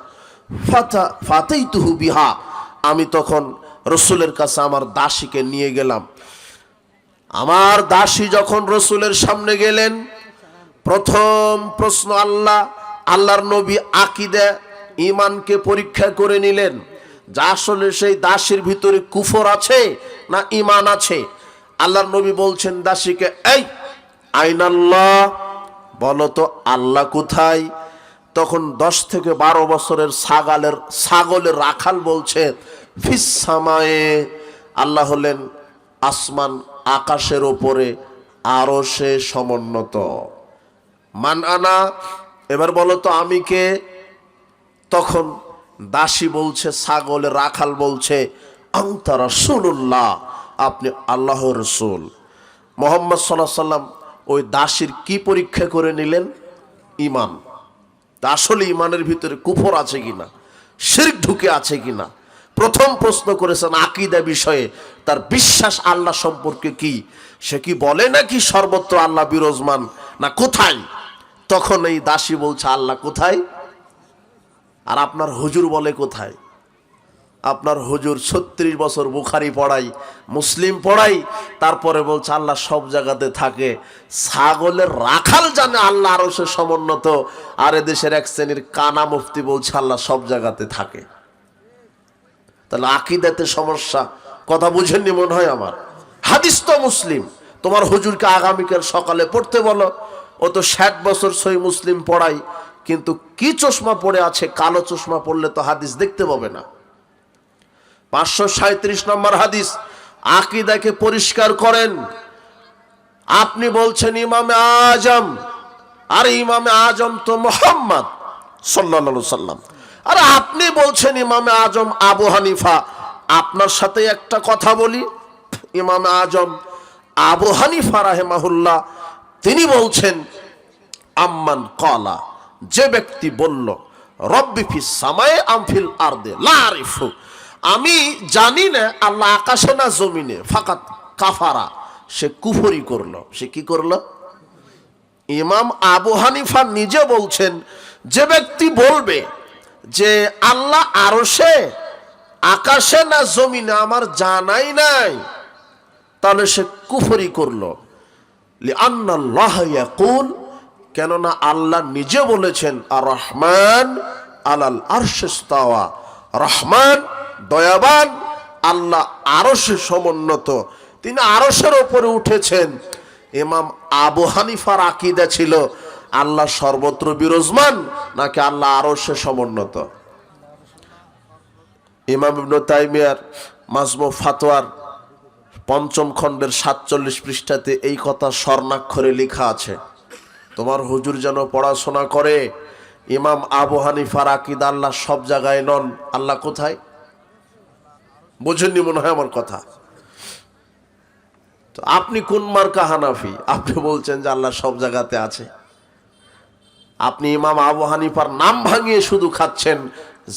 ফাতাইতুহু বিহা, আমি তখন রসুলের কাছে আমার দাসীকে নিয়ে গেলাম। আমার দাসী যখন রসুলের সামনে গেলেন, প্রথম প্রশ্ন আল্লাহর নবী আকীদা ঈমানকে পরীক্ষা করে নিলেন, যা আসলে সেই দাসীর ভিতরে কুফর আছে না ঈমান আছে। আল্লাহর নবী বলছেন দাসীকে, এই আইনাল্লাহ, বলো তো আল্লাহ কোথায়? তখন 10 থেকে 12 বছরের ছাগলের রাখাল বলছে, ফিস সামায়ে, আল্লাহ হলেন আসমান আকাশের ওপরে আরশে সমুন্নত। মান আনা, এবার বলো তো আমি কে? তখন দাসী বলছে, ছাগলের রাখাল বলছে, আনতা রাসূলুল্লাহ, আপনি আল্লাহর রাসূল। মুহাম্মদ সাল্লাল্লাহু আলাইহি সাল্লাম ওই দাসীর কি পরীক্ষা করে নিলেন? ঈমান। তা আসলে ঈমানের ভিতরে কুফর আছে কিনা, শিরক ঢুকে আছে কিনা। প্রথম প্রশ্ন করেছেন আকীদা বিষয়ে, তার বিশ্বাস আল্লাহ সম্পর্কে কি, সে কি বলে নাকি সর্বত্র আল্লাহ বিরাজমান, না কোথায়? তখন এই দাসী বলছে আল্লাহ কোথায়? আর আপনার হুজুর বলে কোথায়? আপনার হুজুর 36 বছর বুখারী পড়াই, মুসলিম পড়াই, তারপরে বলছে আল্লাহ সব জায়গাতে থাকে। ছাগলের রাখাল জানে আল্লাহ আরশে সমুন্নত, আর এদেশের এক শ্রেণীর কানা মুফতি বলছে আল্লাহ সব জায়গাতে থাকে। তাহলে আকীদাতে সমস্যা, কথা বুঝেননি মনে হয় আমার। হাদিস তো মুসলিম, তোমার হুজুরকে আগামীকাল সকালে পড়তে বলো, ও তো 60 বছর সহিহ মুসলিম পড়াই, কিন্তু কি চশমা পড়ে আছে, কালো চশমা পড়লে তো হাদিস দেখতে পাবে না। 537 নম্বর হাদিস। আকীদাকে পরিষ্কার করেন। আপনি বলছেন ইমামে আজম, আর ইমামে আজম তো মুহাম্মদ সাল্লাল্লাহু আলাইহি সাল্লাম। আর আপনি বলছেন ইমামে আজম আবু হানিফা। আপনার সাথে একটা কথা বলি, ইমামে আজম আবু হানিফা রাহিমাহুল্লাহ তিনি বলছেন, আম্মান ক্বালা, যে ব্যক্তি বলল রব্বি ফিস সামায়ে আম ফিল আরদে লা আরিফু, আমি জানি না আল্লাহ আকাশে না জমিনে, ফাকাত কাফারা, সে কুফরি করলো। সে কি করলো? ইমাম আবু হানিফা নিজে বলছেন, যে ব্যক্তি বলবে যে আল্লাহ আরশে, আকাশে না জমিনে আমার জানাই নাই, তাহলে সে কুফরি করলো। লিআন্নাল্লাহ ইয়াকুল, কেননা আল্লাহ নিজে বলেছেন আর রহমান আলাল আরশে ইস্তাওয়া, রহমান দয়াবান, আল্লাহ আরশে সমুন্নত, তিনি আরশের উপরে উঠেছেন। ইমাম আবু হানিফার আকীদা ছিল আল্লাহ সর্বত্র বিরাজমান নাকি আল্লাহ আরশে সমুন্নত। ইমাম ইবনে তাইমিয়ার মাজমু ফাতোয়ার 5ম খণ্ডের 47 পৃষ্ঠাতে এই কথা স্বর্ণাক্ষরে লেখা আছে। তোমার হুজুর যেন পড়াশোনা করে, ইমাম আবু হানিফার আকীদা আল্লাহ সব জায়গায় নন। আল্লাহ কোথায়? বুঝেননি মনে হয় আমার কথা। তো আপনি কোন মার্কা হানাফি? আপনি বলছেন যে আল্লাহ সব জায়গাতে আছে। আপনি ইমাম আবু হানিফার নাম ভাঙিয়ে শুধু খাচ্ছেন,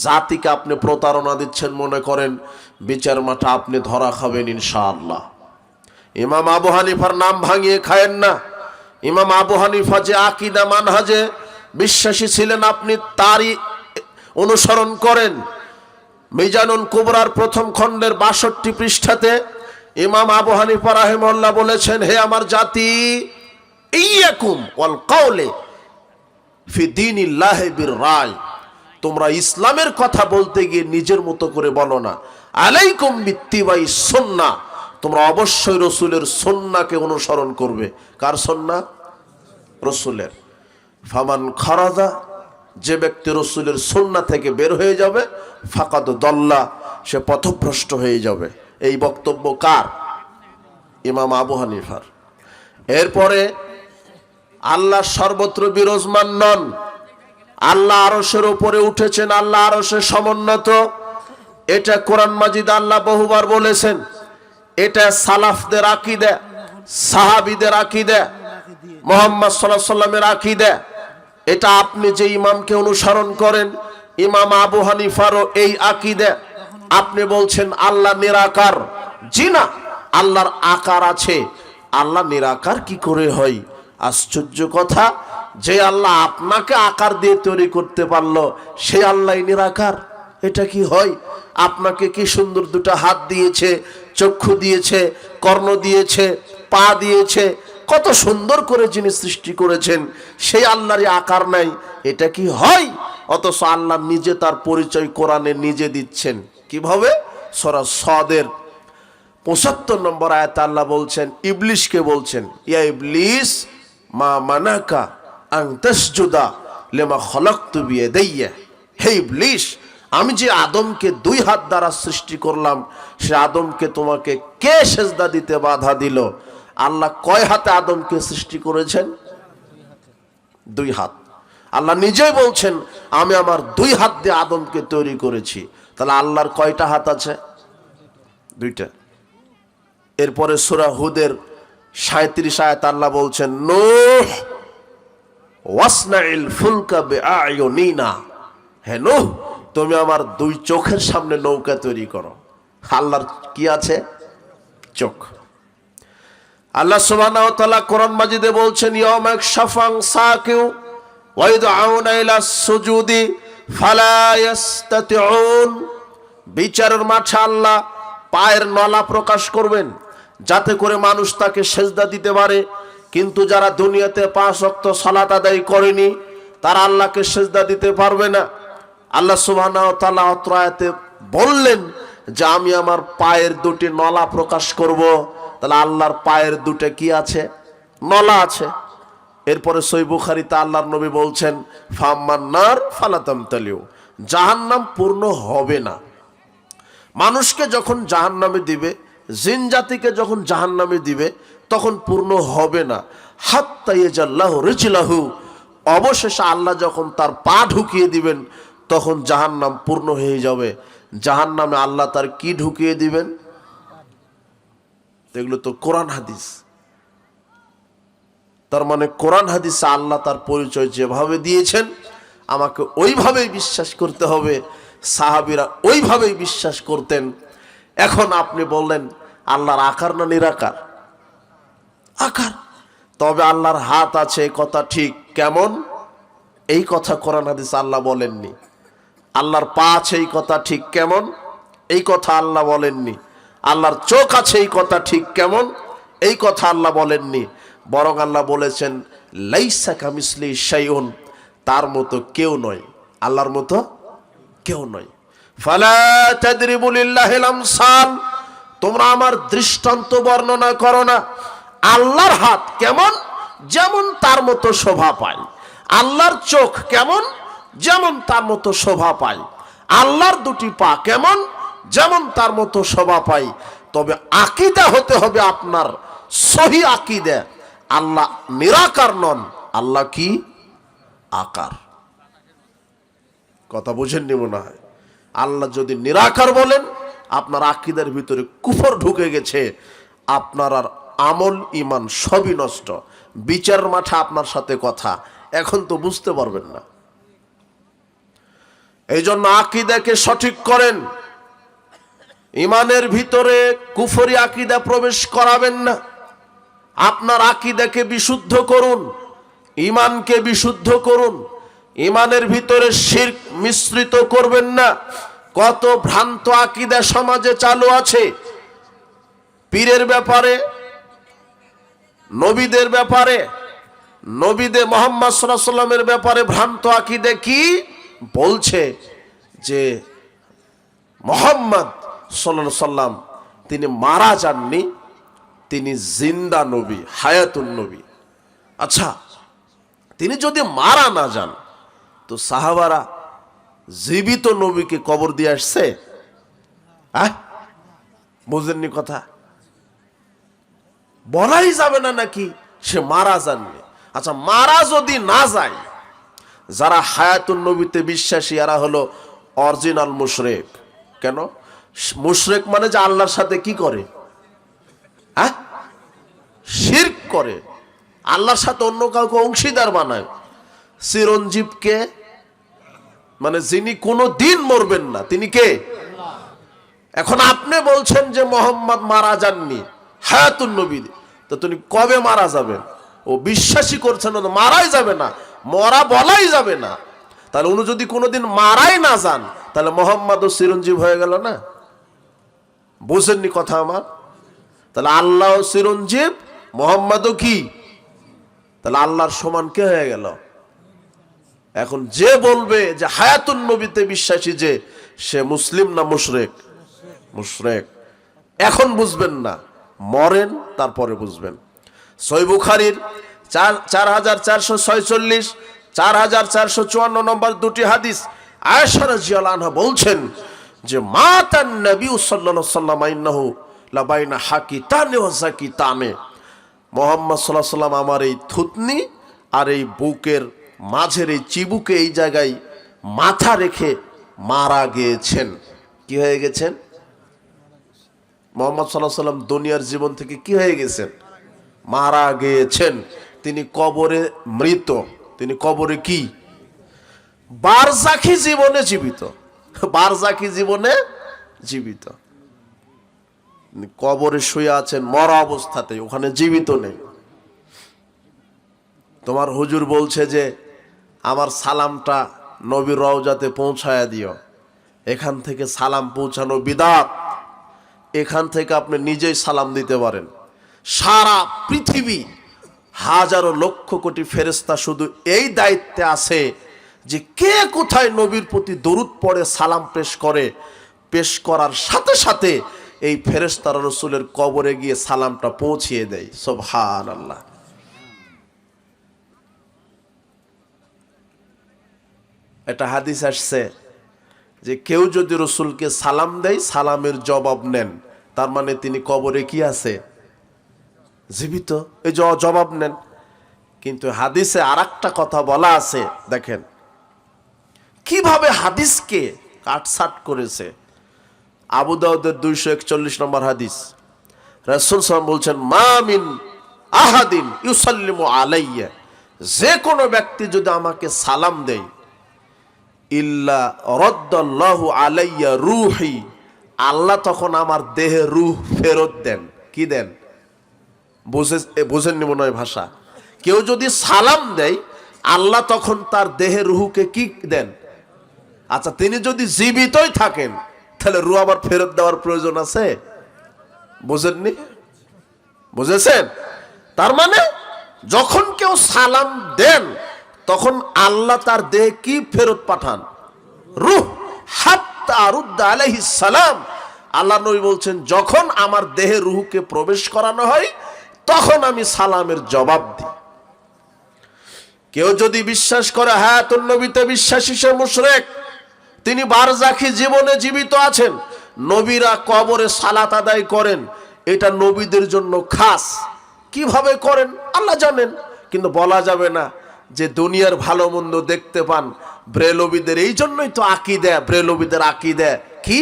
জাতিকে আপনি প্রতারণা দিচ্ছেন, মনে করেন বিচার মাঠে আপনি ধরা খাবেন ইনশাআল্লাহ। ইমাম আবু হানিফার নাম ভাঙিয়ে খায়েন না। ইমাম আবু হানিফা যে আকীদা মানহাজে বিশ্বাসী ছিলেন, আপনি তারই অনুসরণ করেন। মিজানুল কুবরার 1ম খণ্ডের 62 পৃষ্ঠাতে ইমাম আবু হানিফা রাহিমাহুল্লাহ বলেছেন, হে আমার জাতি, ইয়াকুম ওয়াল কাউলে ফি দীনিল্লাহি বির রায়, তোমরা ইসলামের কথা বলতে গিয়ে নিজের মতো করে বলো না। আলাইকুম বিত্তিবাই সুন্নাহ, তোমরা অবশ্যই রাসূলের সুন্নাহকে অনুসরণ করবে। কার সুন্নাহ? রাসূলের। ফামান খারাজা, যে ব্যক্তি রাসূলের সুন্নাহ থেকে বের হয়ে যাবে, ফাকাদ দাল্লা, সে পথভ্রষ্ট হয়ে যাবে। এই বক্তব্য কার? ইমাম আবু হানিফার। এরপরে আল্লাহ সর্বত্র বিরাজমান নন, আল্লাহ আরশের উপরে উঠেছেন, আল্লাহ আরশে সমুন্নত, এটা কোরআন মাজিদ আল্লাহ বহুবার বলেছেন। এটা সালাফদের আকীদা, সাহাবীদের আকীদা, মুহাম্মদ সাল্লাল্লাহু আলাইহি সাল্লামের আকীদা। এটা আপনি যে ইমামকে অনুসরণ করেন, ইমাম আবু হানিফারও এই আকীদা। আপনি বলছেন আল্লাহ নিরাকার, জি না, আল্লাহর আকার আছে। আল্লাহ নিরাকার কি করে হয়? আশ্চর্য কথা, যে আল্লাহ আপনাকে আকার দিয়ে তৈরি করতে পারলো, সে আল্লাহ নিরাকার, এটা কি হয়? আপনাকে কি সুন্দর দুটো হাত দিয়েছে, চক্ষু দিয়েছে, কর্ণ দিয়েছে, পা দিয়েছে, কত সুন্দর করে যিনি সৃষ্টি করেছেন, সেই আল্লাহরই আকার নাই, এটা কি হয়? অথচ আল্লাহ নিজে তার পরিচয় কোরআনে নিজে দিচ্ছেন। কিভাবে? সূরা সাদের 75 নম্বর আয়াতে আল্লাহ বলছেন, ইবলিসকে বলছেন, ইয়া ইবলিস মা মানাকা আন তাসজুদা লিমা খালাকতু বিয়াদাইয়া, হে ইবলিস, আমি যে আদমকে 2 হাত দ্বারা সৃষ্টি করলাম, সে আদমকে তোমাকে কে সেজদা দিতে বাধা দিল? আল্লাহ কয় হাতে আদমকে সৃষ্টি করেছেন? 2 হাত। আল্লাহ নিজেই বলছেন, আমি আমার 2 হাত দিয়ে আদমকে তৈরি করেছি। তাহলে আল্লাহর কয়টা হাত আছে? 2টা। এরপরে সূরা হুদের 37 আয়াত আল্লাহ বলছেন, নূহ ওয়াসনাইল ফুলকা বিআয়ুনিনা, হে নূহ, তুমি আমার 2 চোখের সামনে নৌকা তৈরি করো। আল্লাহর কি আছে? চোখ। আল্লাহ সুবহানাহু ওয়া তাআলা কোরআন মাজিদে বলছেন, ইয়াউমা ইয়াকশাফান সাকিউ ওয়া ইয়াদউনা ইলা সুজুদি ফালা ইস্তাতিউন, বিচারের মাঠে আল্লাহ পায়ের নলা প্রকাশ করবেন, যাতে করে মানুষ তাকে সেজদা দিতে পারে। কিন্তু যারা দুনিয়াতে 5 ওয়াক্ত সালাত আদায় করেনি, তারা আল্লাহকে সেজদা দিতে পারবে না। আল্লাহ সুবহানাহু ওয়া তাআলা অত্র আয়াতে বললেন যে আমি আমার পায়ের 2টি নলা প্রকাশ করব। তাহলে আল্লাহর পায়ের 2টা কি আছে? নলা আছে। এরপরে সহিহ বুখারীতে আল্লাহর নবী বলছেন, ফাম্মান নার ফালা তামতালিউ, জাহান্নাম পূর্ণ হবে না। মানুষকে যখন জাহান্নামে দিবে, জিন জাতিকে যখন জাহান্নামে দিবে, তখন পূর্ণ হবে না। হাত্তা ইয়াজাল্লাহু রিজলাহু, অবশেষে আল্লাহ যখন তার পা ঢুকিয়ে দিবেন, তখন জাহান্নাম পূর্ণ হয়ে যাবে। জাহান্নামে আল্লাহ তার কি ঢুকিয়ে দিবেন? এগুলো তো কোরআন হাদিস। তার মানে কোরআন হাদিসে আল্লাহ তার পরিচয় যেভাবে দিয়েছেন, আমাকে ওইভাবেই বিশ্বাস করতে হবে। সাহাবীরা ওইভাবেই বিশ্বাস করতেন। এখন আপনি বললেন আল্লাহর আকার না নিরাকার? আকার। তবে আল্লাহর হাত আছে, এই কথা ঠিক। কেমন? এই কথা কোরআন হাদিসে আল্লাহ বলেননি। আল্লাহর পা আছে, এই কথা ঠিক। কেমন? এই কথা আল্লাহ বলেননি। আল্লাহর চোখ আছে, এই কথা ঠিক। কেমন? এই কথা আল্লাহ বলেননি। বরং আল্লাহ বলেছেন লাইসা কামিসলি শাইউন, তার মতো কেউ নয়। আল্লাহর মতো কেউ নয়। ফালা তাদরিবু লিল্লাহিল আমসাল, তোমরা আমার দৃষ্টান্ত বর্ণনা করো না। আল্লাহর হাত কেমন? যেমন তার মতো শোভা পায়। আল্লাহর চোখ কেমন? যেমন তার মতো শোভা পায়। আল্লাহর দুটি পা কেমন? যেমন তার মতো শোভা পায়। তবে আকীদা হতে হবে আপনার সহি আকীদা। আল্লাহ নিরাকার নন, আল্লাহ কি? আকার। কথা বুঝেননি মনে হয়। আল্লাহ যদি নিরাকার বলেন, আপনার আকীদার ভিতরে কুফর ঢুকে গেছে, আপনার আর আমল ইমান সবই নষ্ট। বিচার মাঠে আপনার সাথে কথা, এখন তো বুঝতে পারবেন না। এই জন্য আকীদাকে সঠিক করেন। ইমানের ভিতরে কুফরি আকীদা প্রবেশ করাবেন না। আপনার আকীদাকে বিশুদ্ধ করুন, ইমানকে বিশুদ্ধ করুন। ইমানের ভিতরে শিরক মিশ্রিত করবেন না। কত ভ্রান্ত আকীদা সমাজে চালু আছে। পীরের ব্যাপারে, নবীদের ব্যাপারে, নবীদের মুহাম্মদ সাল্লাল্লাহু আলাইহি ওয়াসাল্লামের ব্যাপারে ভ্রান্ত আকীদা কি বলছে? যে মুহাম্মদ সাল্লাল্লাহু আলাইহি ওয়াসাল্লাম তিনি মারা যাননি, তিনি জিন্দা নবী, হায়াতুন নবী। আচ্ছা, তিনি যদি মারা না যান, তো সাহাবারা জীবিত নবীকে কবর দিয়ে আসছে? বুঝেননি কথা? বলাই যাবে না নাকি সে মারা যাননি? আচ্ছা, মারা যদি না যায়, যারা হায়াতুন নবীতে বিশ্বাসী এরা হলো অরিজিনাল মুশরিক। কেন? মুশরিক মানে যে আল্লাহর সাথে কি করে? শিরক করে, আল্লাহর সাথে অন্য কাউকে অংশীদার বানায়। চিরঞ্জীবকে মানে যিনি কোনো দিন মরবেন না, তিনি কে? এখন আপনি বলছেন যে মোহাম্মদ মারা যাননি, হায়াতুন নবী, তো তিনি কবে মারা যাবেন? ও বিশ্বাসই করছেন না, মারাই যাবে না, মরা বলাই যাবে না। তাহলে উনি যদি কোনোদিন মারাই না যান, তাহলে মোহাম্মদও চিরঞ্জীব হয়ে গেল না? বুঝেননি কথা আমার? তাহলে আল্লাহ চিরঞ্জীব, মোহাম্মদও কি? তাহলে আল্লাহর সমান কে হয়ে গেল? এখন যে বলবে যে হায়াতুন নবীতে বিশ্বাসী, যে সে মুসলিম না মুশরিক? মুশরিক। এখন বুঝবেন না, মরেন তারপরে বুঝবেন। সহিহ বুখারীর 4446, 4454 নম্বর দুটি হাদিস। আয়েশা রাদিয়াল্লাহু আনহা বলছেন যে মাতান নবী সাল্লাল্লাহু আলাইহি ওয়াসাল্লাম ইন্নাহু লা বাইনা হাকিতানি ওয়া যাকিতানি, মুহাম্মদ সাল্লাল্লাহু আলাইহি ওয়াসাল্লাম আমার এই থুতনি আর এই বুকের মাঝের এই চিবুকে এই জায়গায় মাথা রেখে মারা গিয়েছেন। কি হয়ে গেছেন? মুহাম্মদ সাল্লাল্লাহু আলাইহি ওয়াসাল্লাম দুনিয়ার জীবন থেকে কি হয়ে গেছেন? মারা গিয়েছেন। তিনি কবরে মৃত। তিনি কবরে কি? বারজাখী জীবনে জীবিত। বারজাখী জীবনে জীবিত। কবরে শুয়ে আছেন মরা অবস্থাতে, ওখানে জীবিত নেই। তোমার হুজুর বলছে যে আমার সালামটা নবীর রওজাতে পৌঁছায়া দিও। এখান থেকে সালাম পৌঁছানো বিদআত। এখান থেকে আপনি নিজেই সালাম দিতে পারেন। সারা পৃথিবী হাজারো লক্ষ কোটি ফেরেশতা শুধু এই দায়িত্বে আছে যে কে কোথায় নবীর প্রতি দরুদ পড়ে সালাম পেশ করে। পেশ করার সাথে সাথে এই ফেরেশতারা রাসূলের কবরে গিয়ে সালামটা পৌঁছিয়ে দেয়। সুবহানাল্লাহ। এটা হাদিস আসছে যে কেউ যদি রসুলকে সালাম দেয়, সালামের জবাব নেন, তার মানে তিনি কবরে কি আছে? জীবিত। এই জবাব নেন। কিন্তু হাদিসে আরেকটা কথা বলা আছে, দেখেন কিভাবে হাদিসকে কাটছাট করেছে। আবু দাউদের 241 নম্বর হাদিস, রাসূল সাল্লাল্লাহু আলাইহি ওয়াসাল্লাম বলছেন, মা মিন আহাদিন ইউসাল্লিমু আলাইয়া, যে কোনো ব্যক্তি যদি আমাকে সালাম দেয়, ইল্লা রাদ্দাল্লাহু আলাইয়া রূহি, আল্লাহ তখন আমার দেহে রূহ ফেরত দেন। কি দেন? বুঝেননি মনে হয় ভাষা। কেউ যদি সালাম দেয়, আল্লাহ তখন তার দেহে রূহকে কি দেন? আচ্ছা, তিনি যদি জীবিতই থাকেন, তাহলে রূহ আবার ফেরত দেওয়ার প্রয়োজন আছে? বুঝেননি? বুঝেছেন? তার মানে যখন কেউ সালাম দেন, তখন আল্লাহ তার দেহে কি ফেরত পাঠান? রূহ। হাত্তা রুদ্দা আলাইহিস সালাম, আল্লাহ নবী বলছেন, যখন আমার দেহে রূহকে প্রবেশ করানো হয়, তখন আমি সালামের জবাব দিই। কেউ যদি বিশ্বাস করে হায়াতুন নবীতে বিশ্বাসী, সে মুশরিক। তিনি বারজাখী জীবনে জীবিত আছেন। নবীরা কবরে সালাত আদায় করেন, এটা নবীদের জন্য খাস। কিভাবে করেন আল্লাহ জানেন, কিন্তু বলা যাবে না যে দুনিয়ার ভালো মন্দ দেখতে পান। ব্রেলবিদের এই জন্যই তো আকীদা, ব্রেলবিদের আকীদা কি,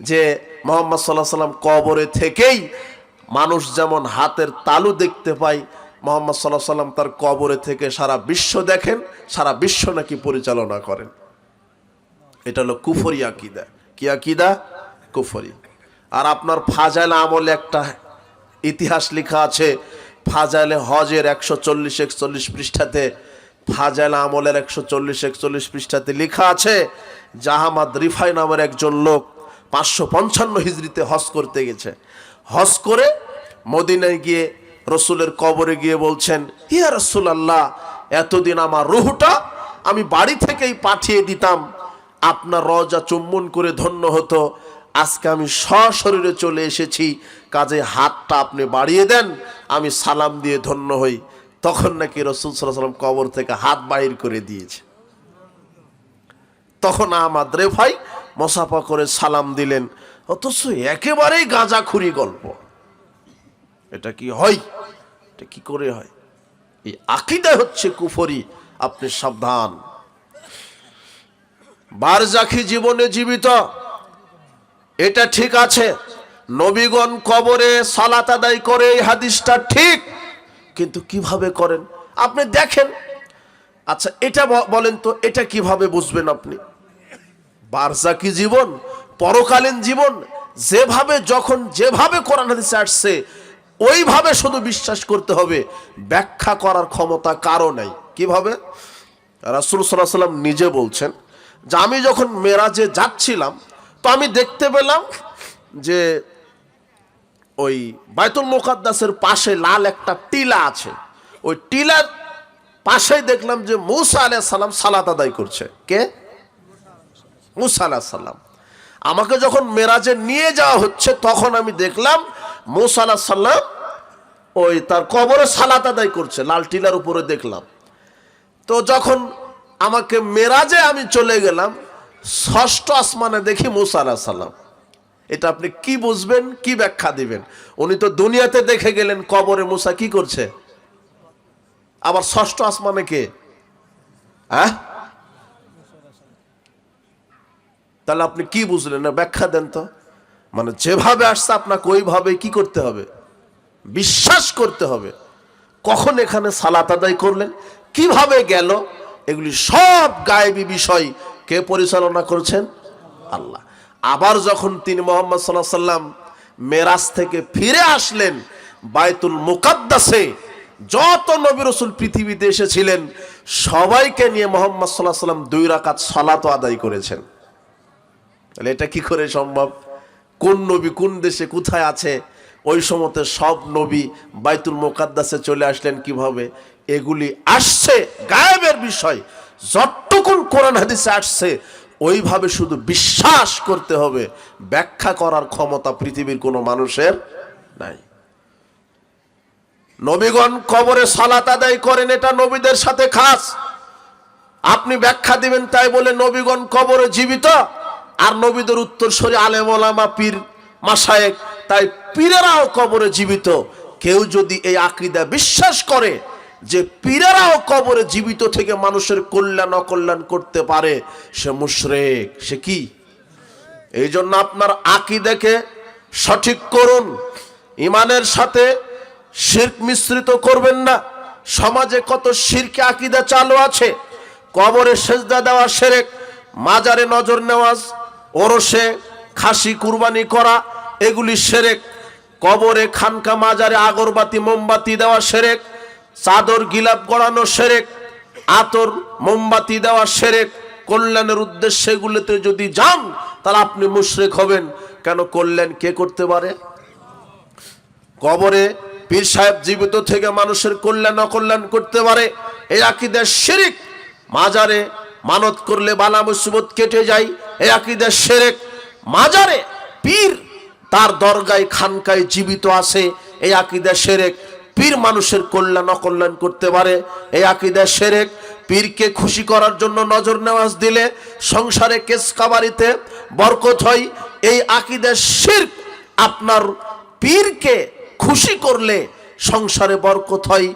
যে মুহাম্মদ সাল্লাল্লাহু আলাইহি ওয়াসাল্লাম কবরে থেকেই মানুষ যেমন হাতের তালু দেখতে পায়, মুহাম্মদ সাল্লাল্লাহু আলাইহি ওয়াসাল্লাম তার কবরে থেকে সারা বিশ্ব দেখেন, সারা বিশ্ব নাকি পরিচালনা করেন। এটা হলো কুফরি আকীদা। কি আকীদা? কুফরি। আর আপনার ফাজাইল আমলে একটা ইতিহাস লেখা আছে, ফাজাইলে হজের 140-41 পৃষ্ঠাতে, ফাজাইল আমলের 140-41 পৃষ্ঠাতে লেখা আছে, জাহামাদ রিফাই নামের একজন লোক 555 হিজরিতে হজ করতে গেছে। হজ করে মদিনায় গিয়ে রসুলের কবরে গিয়ে বলছেন, ইয়া রাসূলুল্লাহ, এতদিন আমার রূহটা আমি বাড়ি থেকেই পাঠিয়ে দিতাম, আপনার রওজা চুম্বন করে ধন্য হতো। আজকে আমি সশরীরে চলে এসেছি, কাজে হাতটা আপনি বাড়িয়ে দেন, আমি সালাম দিয়ে ধন্য হই। তখন নাকি রাসূল সাল্লাল্লাহু আলাইহি ওয়াসাল্লাম কবর থেকে হাত বাইর করে দিয়েছে। তখন আহমদ রেফাই মুসাফা করে সালাম দিলেন, অথচ একেবারেই গাঁজাখুরি গল্প। এটা কি হয়? এটা কি করে হয়? এই আকীদা হচ্ছে কুফরি। আপনি সাবধান। বারজাখী জীবনে জীবিত, এটা ঠিক আছে। নবীগণ কবরে সালাত আদায় করে, এই হাদিসটা ঠিক, কিন্তু কিভাবে করেন আপনি দেখেন। আচ্ছা, এটা বলেন তো, এটা কিভাবে বুঝবেন আপনি? বারজাখী জীবন, পরকালীন জীবন, যেভাবে যখন যেভাবে কোরআন হাদিসে আসছে ওইভাবে শুধু বিশ্বাস করতে হবে, ব্যাখ্যা করার ক্ষমতা কারো নাই। কিভাবে? রাসূল সাল্লাল্লাহু আলাইহি ওয়াসাল্লাম নিজে বলছেন যে আমি যখন মেরাজে যাচ্ছিলাম, তো আমি দেখতে পেলাম যে ওই বাইতুল মুকাদ্দাসের পাশে লাল একটা টিলা আছে। ওই টিলার পাশে দেখলাম যে মূসা আলাইহিস সালাম সালাত আদায় করছে। কে? মূসা আলাইহিস সালাম। আমাকে যখন মেরাজে নিয়ে যাওয়া হচ্ছে, তখন আমি দেখলাম মূসা আলাইহিস সালাম ওই তার কবরে সালাত আদায় করছে, লাল টিলার উপরে দেখলাম। তো যখন আমাকে মেরাজে আমি চলে গেলাম, ষষ্ঠ আসমানে দেখি মূসা আলাইহিস সালাম। এটা আপনি কি বুঝবেন, কি ব্যাখ্যা দিবেন? উনি তো দুনিয়াতে দেখে গেলেন কবরে মূসা কি করছে, আবার ষষ্ঠ আসমানে কে? হ্যাঁ, তাহলে আপনি কি বুঝলেন না? ব্যাখ্যা দেন তো। মানে যেভাবে আসছে আপনাকে ওইভাবে কি করতে হবে? বিশ্বাস করতে হবে। কখন এখানে সালাত আদায় করলেন, কিভাবে গেল, এগুলি সব গায়েবী বিষয়। কে পরিচালনা করছেন? আল্লাহ। আবার যখন তিনি মুহাম্মদ সাল্লাল্লাহু আলাইহি ওয়াসাল্লাম মেরাজ থেকে ফিরে আসলেন, বাইতুল মুকাদ্দাসে যত নবী রাসূল পৃথিবীতে এসেছিলেন সবাইকে নিয়ে মুহাম্মদ সাল্লাল্লাহু আলাইহি ওয়াসাল্লাম 2 রাকাত সালাত আদায় করেছেন। তাহলে এটা কি করে সম্ভব? কোন নবী কোন দেশে কোথায় আছে, ওই সময়তে সব নবী বাইতুল মুকাদ্দাসে চলে আসলেন কিভাবে? এগুলি আসছে গায়েবের বিষয়। যতটুকুন কোরআন হাদিসে আসছে ওইভাবে শুধু বিশ্বাস করতে হবে, ব্যাখ্যা করার ক্ষমতা পৃথিবীর কোনো মানুষের নাই। নবীগণ কবরে সালাত আদায় করেন, এটা নবীদের সাথে খাস। আপনি ব্যাখ্যা দিবেন তাই বলে নবীগণ কবরে জীবিত, আর নবীদের উত্তরসূরি আলেম ওলামা পীর মাশায়েখ, তাই পীরেরাও কবরে জীবিত। কেউ যদি এই আকীদা বিশ্বাস করে যে পীরেরাও কবরে জীবিত থেকে মানুষের কল্যাণ অকল্যাণ করতে পারে, সে মুশরিক। সে কি? এই জন্য আপনার আকীদাকে সঠিক করুন, ইমানের সাথে শিরক মিশ্রিত করবেন না। সমাজে কত শিরকি আকীদা চালু আছে। কবরে সেজদা দেওয়া শিরক, মাজারে নজর নেওয়াজ, ওরসে খাসি কুরবানি করা, এগুলি শিরক। কবরে খানকা মাজারে আগরবাতি মোমবাতি দেওয়া শিরক, চাদর গিলাপ গড়ানো শিরক, আতর মোমবাতি দেওয়া শিরক। কল্যাণের উদ্দেশ্যে এগুলোতে যদি যান তাহলে আপনি মুশরিক হবেন। কেন? কল্যাণ কে করতে পারে? কবরে পীর সাহেব জীবিত থেকে মানুষের কল্যাণ অকল্যাণ করতে পারে, এই আকীদা শিরক। মাজারে মানত করলে বালা মুসিবত কেটে যায়, এই আকীদা শিরক। মাজারে পীর তার দরগায় খানকায় জীবিত আছে, এই আকীদা শিরক। পীর মানুষের কল্যাণ অকল্যাণ করতে পারে, এই আকীদা শিরক। পীরকে খুশি করার জন্য নজর নেওয়াজ দিলে সংসারে কেসকাবারিতে বরকত হয়, এই আকীদা শিরক। আপনার পীরকে খুশি করলে সংসারে বরকত হয়।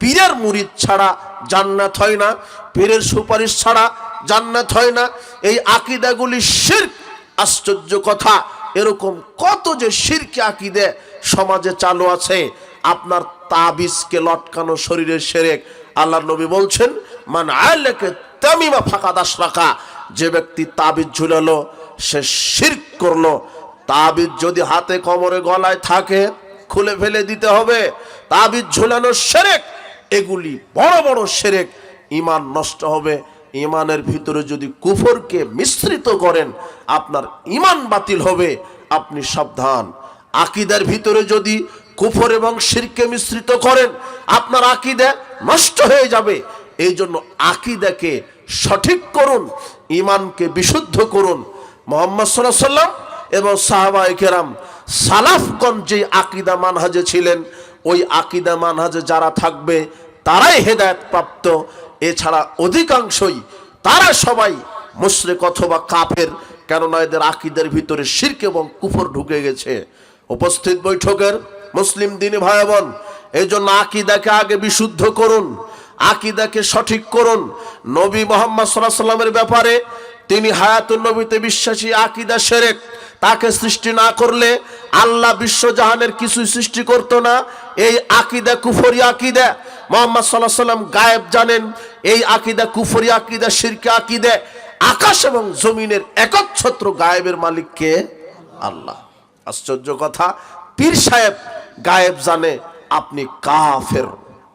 পীরের মুরিদ ছাড়া জান্নাত হয় না, পীরের সুপারিশ ছাড়া জান্নাত হয় না। এই আকীদাগুলি শিরক। আশ্চর্য কথা, এরকম কত যে শিরকি আকীদা সমাজে চালু আছে। আপনার তাবিজকে লটকানো শরীরের শিরক। আল্লাহর নবী বলছেন, মান আলাকা তামিমা ফাকাদ আশরাকা, যে ব্যক্তি তাবিজ ঝুলালো সে শিরক করলো। তাবিজ যদি হাতে কোমরে গলায় থাকে খুলে ফেলে দিতে হবে। তাবিজ ঝুলানো শিরক, এগুলি বড় বড় শিরক। ঈমান নষ্ট হবে। ঈমানের ভিতরে যদি কুফরকে মিশ্রিত করেন আপনার ঈমান বাতিল হবে, আপনি সাবধান। আকীদার ভিতরে যদি কুফর এবং শিরকে মিশ্রিত করেন আপনার আকীদা নষ্ট হয়ে যাবে। এই জন্য আকীদাকে সঠিক করুন, ঈমানকে বিশুদ্ধ করুন। মুহাম্মদ সাল্লাল্লাহু আলাইহি ওয়াসাল্লাম এবং সাহাবায়ে কেরাম সালাফগণ যে আকীদা মানহাজে ছিলেন, ওই আকীদা মানহাজে যারা থাকবে তারাই হেদায়েত প্রাপ্ত। এছাড়া অধিকাংশই তারা সবাই মুশরিক অথবা কাফের। কেননা এদের আকীদার ভিতরে শিরক এবং কুফর ঢুকে গেছে। উপস্থিত বৈঠকের মুসলিম দিনী ভাই বোন, এই জন্য আকীদাকে আগে বিশুদ্ধ করুন, আকীদাকে সঠিক করুন। নবী মুহাম্মদ সাল্লাল্লাহু আলাইহি ওয়াসাল্লামের ব্যাপারে তিনি হায়াতুন নবীতে বিশ্বাসী, আকীদা শিরক। তাকে সৃষ্টি না করলে আল্লাহ বিশ্বজাহানের কিছু সৃষ্টি করতো না, এই আকীদা কুফরি আকীদা। মুহাম্মদ সাল্লাল্লাহু আলাইহি ওয়াসাল্লাম গায়েব জানেন, এই আকীদা কুফরি আকীদা, শিরকি আকীদা। আকাশ এবং জমিনের একচ্ছত্র গায়েবের মালিক কে? আল্লাহ। আশ্চর্য কথা, পীর সাহেব গায়েব জানে, আপনি কাফের।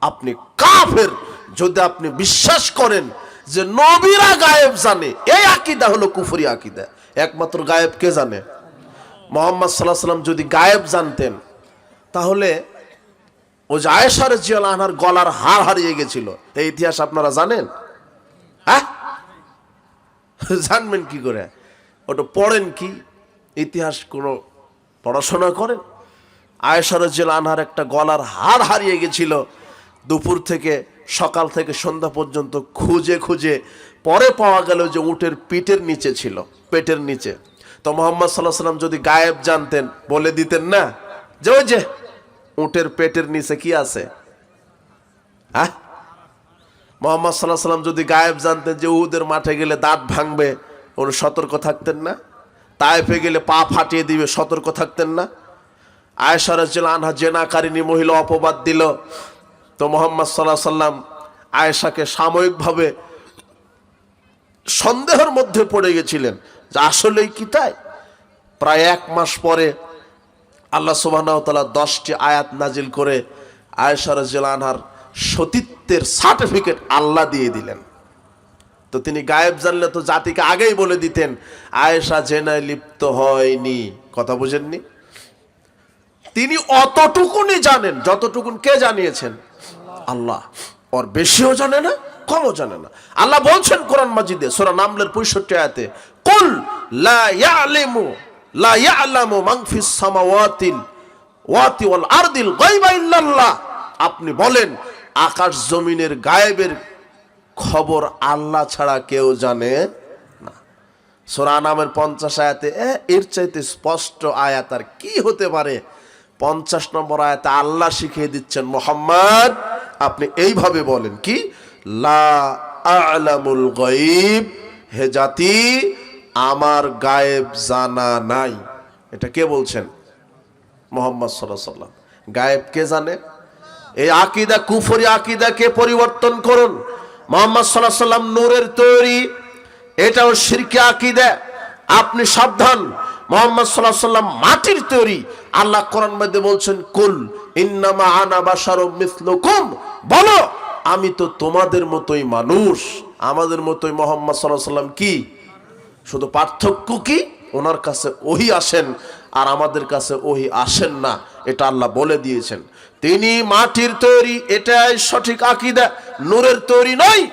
আপনি কাফের যদি আপনি বিশ্বাস করেন যে নবীরা গায়েব জানে। এই আকীদা হলো কুফরি আকীদা। একমাত্র গায়েব কে জানে? মুহাম্মদ সাল্লাল্লাহু আলাইহি ওয়াসাল্লাম যদি গায়েব জানতেন তাহলে ও যে আয়েশা রাদিয়াল্লাহু আনহার গলার হার হারিয়ে গেছিল, এই ইতিহাস আপনারা জানেন? হ্যাঁ, জানবেন কি করে? ওটা পড়েন কি? ইতিহাস কোনো পড়াশোনা করেন? আয়েশা রাদিয়াল্লাহু আনহার একটা গলার হার হারিয়ে গেছিল। দুপুর থেকে সকাল থেকে সন্ধ্যা পর্যন্ত খুঁজে খুঁজে পরে পাওয়া গেল যে উটের পিঠের নিচে ছিল, পেটের নিচে। তো মুহাম্মদ সাল্লাল্লাহু আলাইহি ওয়াসাল্লাম যদি গায়েব জানতেন বলে দিতেন না যে ওই যে উটের পেটের নিচে কি আছে? হ্যাঁ, মুহাম্মদ সাল্লাল্লাহু আলাইহি ওয়াসাল্লাম যদি গায়েব জানতেন যে উহুদের মাঠে গেলে দাঁত ভাঙবে, উনি সতর্ক থাকতেন না? তায়েফে গেলে পা ফাটিয়ে দিবে, সতর্ক থাকতেন না? আয়েশা রাদিয়াল্লাহু আনহা জেনাকারিনী মহিলা অপবাদ দিল, তো মুহাম্মদ সাল্লাল্লাহু আলাইহি ওয়াসাল্লাম আয়েশাকে সাময়িকভাবে সন্দেহের মধ্যে পড়ে গেছিলেন যে আসলেই কি তাই। প্রায় 1 মাস পরে আল্লাহ সুবহানাহু ওয়া তাআলা 10টি আয়াত নাজিল করে আয়েশা রাদিয়াল্লাহু আনহার সতীত্বের সার্টিফিকেট আল্লাহ দিয়ে দিলেন। তো তিনি গায়েব জানলে তো জাতিকে আগেই বলে দিতেন আয়েশা জেনায় লিপ্ত হয়নি। কথা বুঝেননি? তিনি অতটুকুনি জানেন যতটুকুন কে জানিয়েছেন? আল্লাহ। ওর বেশিও জানে না, কমও জানে না। আল্লাহ বলছেন কোরআন মাজিদে সূরা নামলের 65 আয়াতে, কুল লা ইয়ালামু মান ফিস সামাওয়াতি ওয়াল আরদিল গায়বা ইল্লাল্লাহ। আপনি বলেন আকাশ জমিনের গায়েবের খবর আল্লাহ ছাড়া কেউ জানে না। সূরা আনামের 50 আয়াতে এর চাইতে স্পষ্ট আয়াত আর কি হতে পারে? 50 নম্বর আয়াতে আল্লাহ শিখিয়ে দিচ্ছেন, মুহাম্মদ আপনি এইভাবে বলেন, কি লা আ'লামুল গায়ব, হে জাতি আমার গায়েব জানা নাই। এটা কে বলছেন? মুহাম্মদ সাল্লাল্লাহু আলাইহি ওয়াসাল্লাম। গায়েব কে জানে? এই আকীদা, কুফরি আকীদাকে পরিবর্তন করুন। মুহাম্মদ সাল্লাল্লাহু আলাইহি ওয়াসাল্লাম নূরের তৈরি, এটাও শিরকি আকীদা। আপনি সাবধান, মুহাম্মদ সাল্লাল্লাহু আলাইহি ওয়াসাল্লাম মাটির তৈরি। আল্লাহ কোরআন মধ্যে বলছেন, কুল ইন্নামা আনা বাশারুম মিসলুকুম, বলো আমি তো তোমাদের মতোই মানুষ। আমাদের মতোই মুহাম্মদ সাল্লাল্লাহু আলাইহি ওয়াসাল্লাম কি? শুধু পার্থক্য কি? ওনার কাছে ওহী আসেন আর আমাদের কাছে ওহী আসেন না, এটা আল্লাহ বলে দিয়েছেন। তিনি মাটির তৈরি, এটাই সঠিক আকীদা, নূরের তৈরি নয়।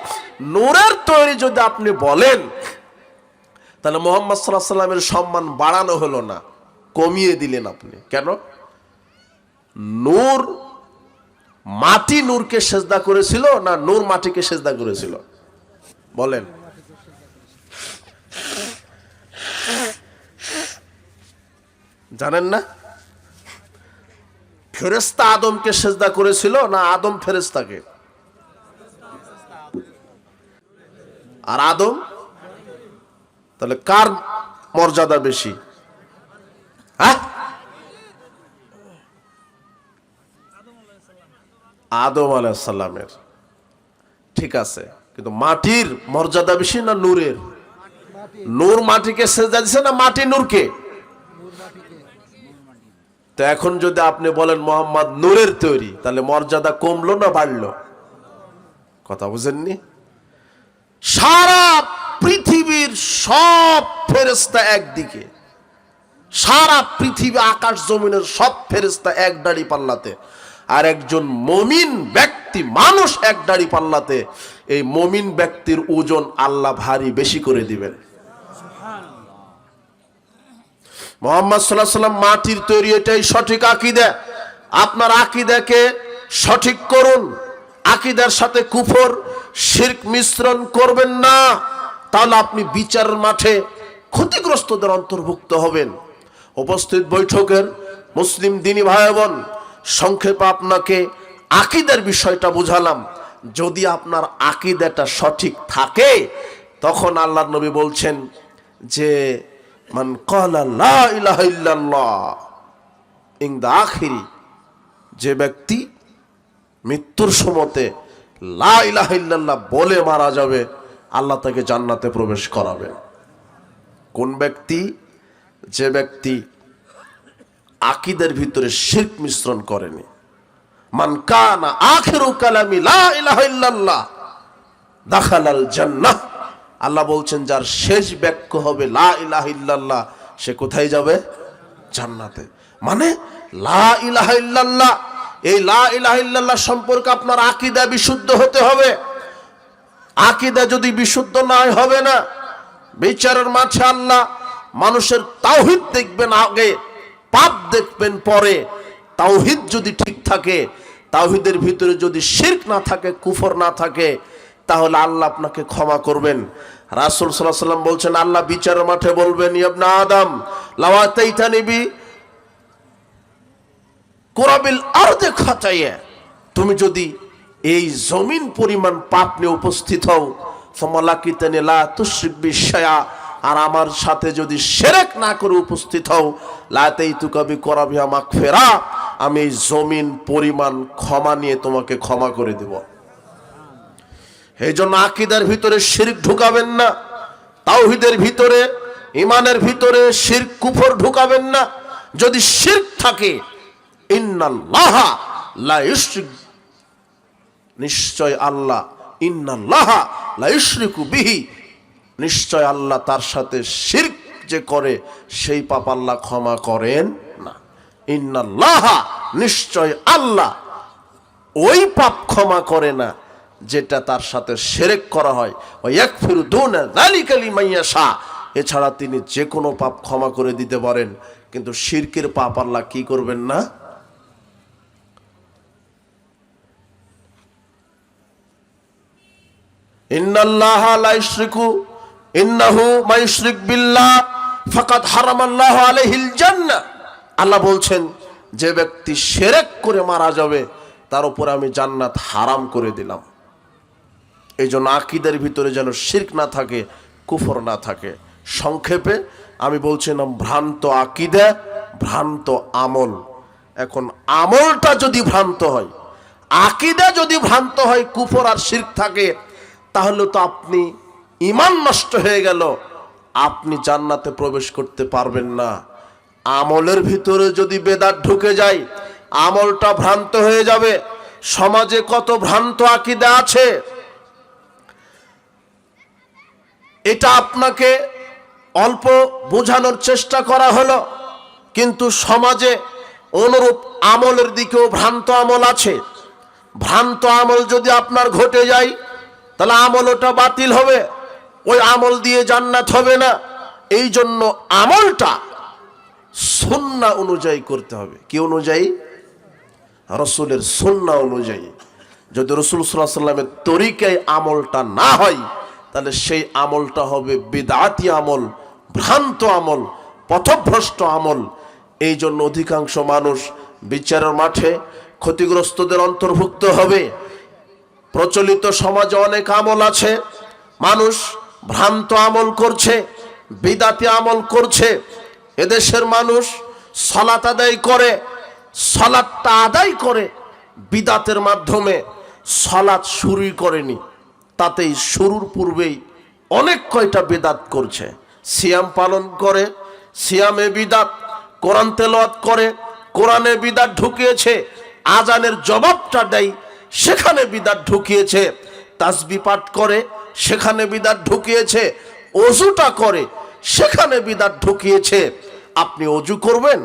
নূরের তৈরি যদি আপনি বলেন, তাহলে মুহাম্মদ সাল্লাল্লাহু আলাইহি ওয়াসাল্লামের সম্মান বাড়ানো হলো না, কমিয়ে দিলেন আপনি। কেন? নূর, মাটি নূরকে সেজদা করেছিল না নূর মাটিকে সেজদা করেছিল? বলেন। জানেন না? ফেরেশতা আদমকে সেজদা করেছিল না আদম ফেরেশতাকে? আর আদম? তাহলে কার মর্যাদা বেশি? হ্যাঁ, আদম আলাইহিস সালামের। ঠিক আছে, কিন্তু মাটির মর্যাদা বেশি না নূরের? নূর মাটিকে সেজদা দিছে না মাটি নূরকে? তো এখন যদি আপনি বলেন মুহাম্মদ নূরের তৈরি, তাহলে মর্যাদা কমলো না বাড়লো? কথা বুঝেননি? সারা পৃথিবীর সব ফেরেশতা একদিকে, সারা পৃথিবী আকাশ জমিনের সব ফেরেশতা এক দাড়ি পাল্লাতে, আর একজন মুমিন ব্যক্তি মানুষ এক দাড়ি পাল্লাতে। এই মুমিন ব্যক্তির ওজন আল্লাহ ভারী বেশি করে দিবেন। মুহাম্মদ সাল্লাল্লাহু আলাইহি ওয়াসাল্লাম মাটির তৈরি, এটাই সঠিক আকীদা। আপনার আকীদাকে সঠিক করুন, আকীদার সাথে কুফর শিরক মিশ্রণ করবেন না, তাহলে আপনি বিচারের মাঠে ক্ষতিগ্রস্তদের অন্তর্ভুক্ত হবেন। উপস্থিত বৈঠকের মুসলিম দিনী ভাই বোন, সংক্ষেপে আপনাকে আকীদার বিষয়টা বুঝালাম। যদি আপনার আকীদাটা সঠিক থাকে, তখন আল্লাহর নবী বলছেন যে মান ক্বালা লা ইলাহা ইল্লাল্লাহ ইনদা আখিরি, যে ব্যক্তি মৃত্যুর সময়তে লা ইলাহা ইল্লাল্লাহ বলে মারা যাবে, আল্লাহ তাকে জান্নাতে প্রবেশ করাবেন। কোন ব্যক্তি? যে ব্যক্তি আকীদার ভিতরে শিরক মিশ্রণ করেনি। মান কানা আখিরু কালামি লা ইলাহা ইল্লাল্লাহ দাখালাল জান্নাহ। আল্লাহ বলছেন যার শেষ বাক্য হবে লা ইলাহা ইল্লাল্লাহ, সে কোথায় যাবে? জান্নাতে। মানে লা ইলাহা ইল্লাল্লাহ, এই লা ইলাহা ইল্লাল্লাহ সম্পর্কে আপনার আকীদা বিশুদ্ধ হতে হবে। আকীদা যদি বিশুদ্ধ না হবে না, বিচারের মাঠে আল্লাহ মানুষের তাওহীদ দেখবেন আগে, পাপ দেখবেন পরে। তাওহীদ যদি ঠিক থাকে, তাওহীদের ভিতরে যদি শিরক না থাকে, কুফর না থাকে, তাহলে আল্লাহ আপনাকে ক্ষমা করবেন। রাসূল সাল্লাল্লাহু আলাইহি ওয়াসাল্লাম বলছেন, আল্লাহ বিচারের মাঠে বলবেন, ইয়া ইবনে আদম লাও আতাইতানি বি কুরাবিল আরদি খাতায়া, তুমি যদি এই জমিন পরিমাণ পাপ নিয়ে উপস্থিত হও, ফামালাকিতানি লা তুশরিক বিশায়া, আর আমার সাথে যদি শিরক না করে উপস্থিত হও, লা তাইতুকা বি কুরাবিহা মাগফিরা, আমি এই জমিন পরিমাণ ক্ষমা নিয়ে তোমাকে ক্ষমা করে দেব। এই জন্য আকীদার ভিতরে শিরক ঢুকাবেন না, তাওহীদের ভিতরে, ঈমানের ভিতরে শিরক কুফর ঢুকাবেন না। যদি শিরক থাকে, ইন্নাল্লাহা লা ইউশরিক, নিশ্চয় আল্লাহ, ইন্নাল্লাহা লা ইউশরিকু বিহি, নিশ্চয় আল্লাহ তার সাথে শিরক যে করে সেই পাপ আল্লাহ ক্ষমা করেন না। ইন্নাল্লাহা, নিশ্চয় আল্লাহ ওই পাপ ক্ষমা করে না যেটা তার সাথে শিরক করা হয়। ওয়া ইয়াগফিরু দুনা যালিকা লিমান ইয়াশা, এছাড়া তিনি যে কোনো পাপ ক্ষমা করে দিতে পারেন, কিন্তু শিরকের পাপ আল্লাহ কি করবেন না? ইন্নাল্লাহা লা ইউশরিকু ইন্নাহু মায়ুশরিক বিল্লাহ ফাকাদ হারামাল্লাহু আলাইহিল জান্নাহ। আল্লাহ বলছেন যে ব্যক্তি শিরক করে মারা যাবে তার উপরে আমি জান্নাত হারাম করে দিলাম। এই জন্য আকীদার ভিতরে যেন শিরক না থাকে, কুফর না থাকে। সংক্ষেপে আমি বলছিলাম ভ্রান্ত আকীদা, ভ্রান্ত আমল। এখন আমলটা যদি ভ্রান্ত হয়, আকীদা যদি ভ্রান্ত হয়, কুফর আর শিরক থাকে, তাহলে তো আপনি ঈমান নষ্ট হয়ে গেল, আপনি জান্নাতে প্রবেশ করতে পারবেন না। আমলের ভিতরে যদি বেদাত ঢুকে যায়, আমলটা ভ্রান্ত হয়ে যাবে। সমাজে কত ভ্রান্ত আকীদা আছে, এটা আপনাকে অল্প বোঝানোর চেষ্টা করা হলো, কিন্তু সমাজে অনুরূপ আমলের দিকেও ভ্রান্ত আমল আছে। ভ্রান্ত আমল যদি আপনার ঘটে যায়, তাহলে আমল ওটা বাতিল হবে, ওই আমল দিয়ে জান্নাত হবে না। এই জন্য আমলটা সুন্নাহ অনুযায়ী করতে হবে। কি অনুযায়ী? রাসূলের সুন্নাহ অনুযায়ী। যদি রাসূল সাল্লাল্লাহু আলাইহি ওয়াসাল্লামের তরিকায় আমলটা না হয়, তাহলে সেই আমলটা হবে বিদআতি আমল, ভ্রান্ত আমল, পথভ্রষ্ট আমল। এই জন্য অধিকাংশ মানুষ বিচারের মাঠে ক্ষতিগ্রস্তদের অন্তর্ভুক্ত হবে। প্রচলিত সমাজে অনেক আমল আছে, মানুষ ভ্রান্ত আমল করছে, বিদআতি আমল করছে। এদেশের মানুষ সালাত আদায় করে, সালাতটা আদায় করে বিদআতের মাধ্যমে, সালাত শুরুই করেনি, তাতেই শুরুর পূর্বেই অনেক কয়টা বিদআত করছে। সিয়াম পালন করে, সিয়ামে বিদআত। কোরআন তেলাওয়াত করে, কোরআনে বিদআত ঢুকিয়েছে। আজানের জবাবটা দেয়, সেখানে বিদআত ঢুকিয়েছে। তাসবিহ পাঠ করে, সেখানে বিদআত ঢুকিয়েছে। ওযুটা করে, সেখানে বিদআত ঢুকিয়েছে। আপনি ওযু করবেন,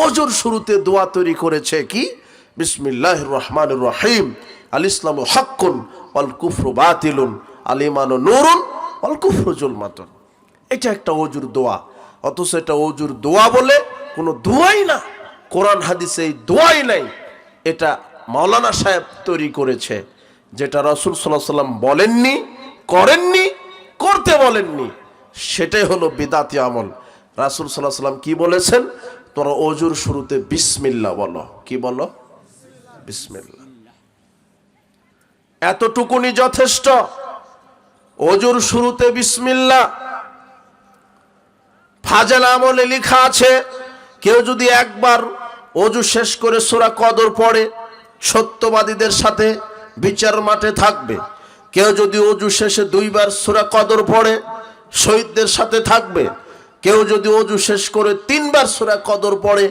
ওযুর শুরুতে দোয়া তৈরি করেছে কি? বিসমিল্লাহির রহমানির রহিম, আল ইসলামু হাক্কুন ওয়াল কুফরু বাতিলুন, আল ঈমানু নূরুন ওয়াল কুফরু যুলমাতুন। এটা একটা ওযুর দোয়া, অথচ এটা ওযুর দোয়া বলে কোনো দোয়াই না। কোরআন হাদিসে এই দোয়াই নাই। এটা মাওলানা সাহেব তৈরি করেছে, যেটা রাসূল সাল্লাল্লাহু আলাইহি ওয়াসাল্লাম বলেননি, করেননি, করতে বলেননি। সেটাই হলো বিদআতি আমল। রাসূল সাল্লাল্লাহু আলাইহি ওয়াসাল্লাম কি বলেছেন? তোমরা ওযুর শুরুতে বিসমিল্লাহ বলো। কি বলো? বিসমিল্লাহ। এতটুকুনি যথেষ্ট। ওযুর শুরুতে বিসমিল্লাহ। ফাজল আমলে লেখা আছে, কেউ যদি একবার ওযু শেষ করে সূরা কদর পড়ে, সত্যবাদীদের সাথে বিচার মাঠে থাকবে। কেউ যদি ওযু শেষে দুইবার সূরা কদর পড়ে, শহীদদের সাথে থাকবে। কেউ যদি ওযু শেষ করে তিনবার সূরা কদর পড়ে,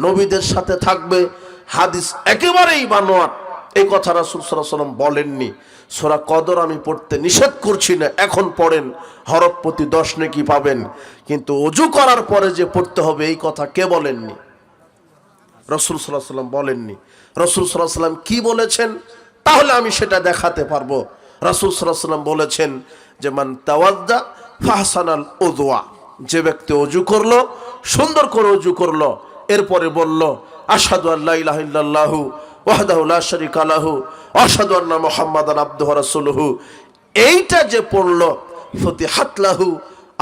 নবীদের সাথে থাকবে। হাদিস একেবারেই বানোয়াট। এই কথা রাসূল সাল্লাল্লাহু আলাইহি ওয়াসাল্লাম বলেননি। সূরা কদর আমি পড়তে নিষেধ করছি না, এখন পড়েন, হরফ প্রতি 10 নেকি পাবেন। কিন্তু ওযু করার পরে যে পড়তে হবে, এই কথা কে বলেননি? রাসূল সাল্লাল্লাহু আলাইহি ওয়াসাল্লাম বলেননি। রাসূল সাল্লাল্লাহু আলাইহি ওয়াসাল্লাম কি বলেছেন? তাহলে আমি সেটা দেখাতে পারবো। রাসূল সাল্লাল্লাহু আলাইহি ওয়াসাল্লাম বলেছেন যে মান তাওয়াদ্দা ফাহসানাল উযুয়া, যে ব্যক্তি ওযু করলো, সুন্দর করে ওযু করলো, এরপরে বলল আশহাদু আল্লা ইলাহা ইল্লাল্লাহু ওয়াহদাহু লা শারীকা লাহু ওয়া আশহাদু আন্না মুহাম্মাদান আবদুহু ওয়া রাসূলুহু, এইটা যে পড়লো, ফতিহাত লাহু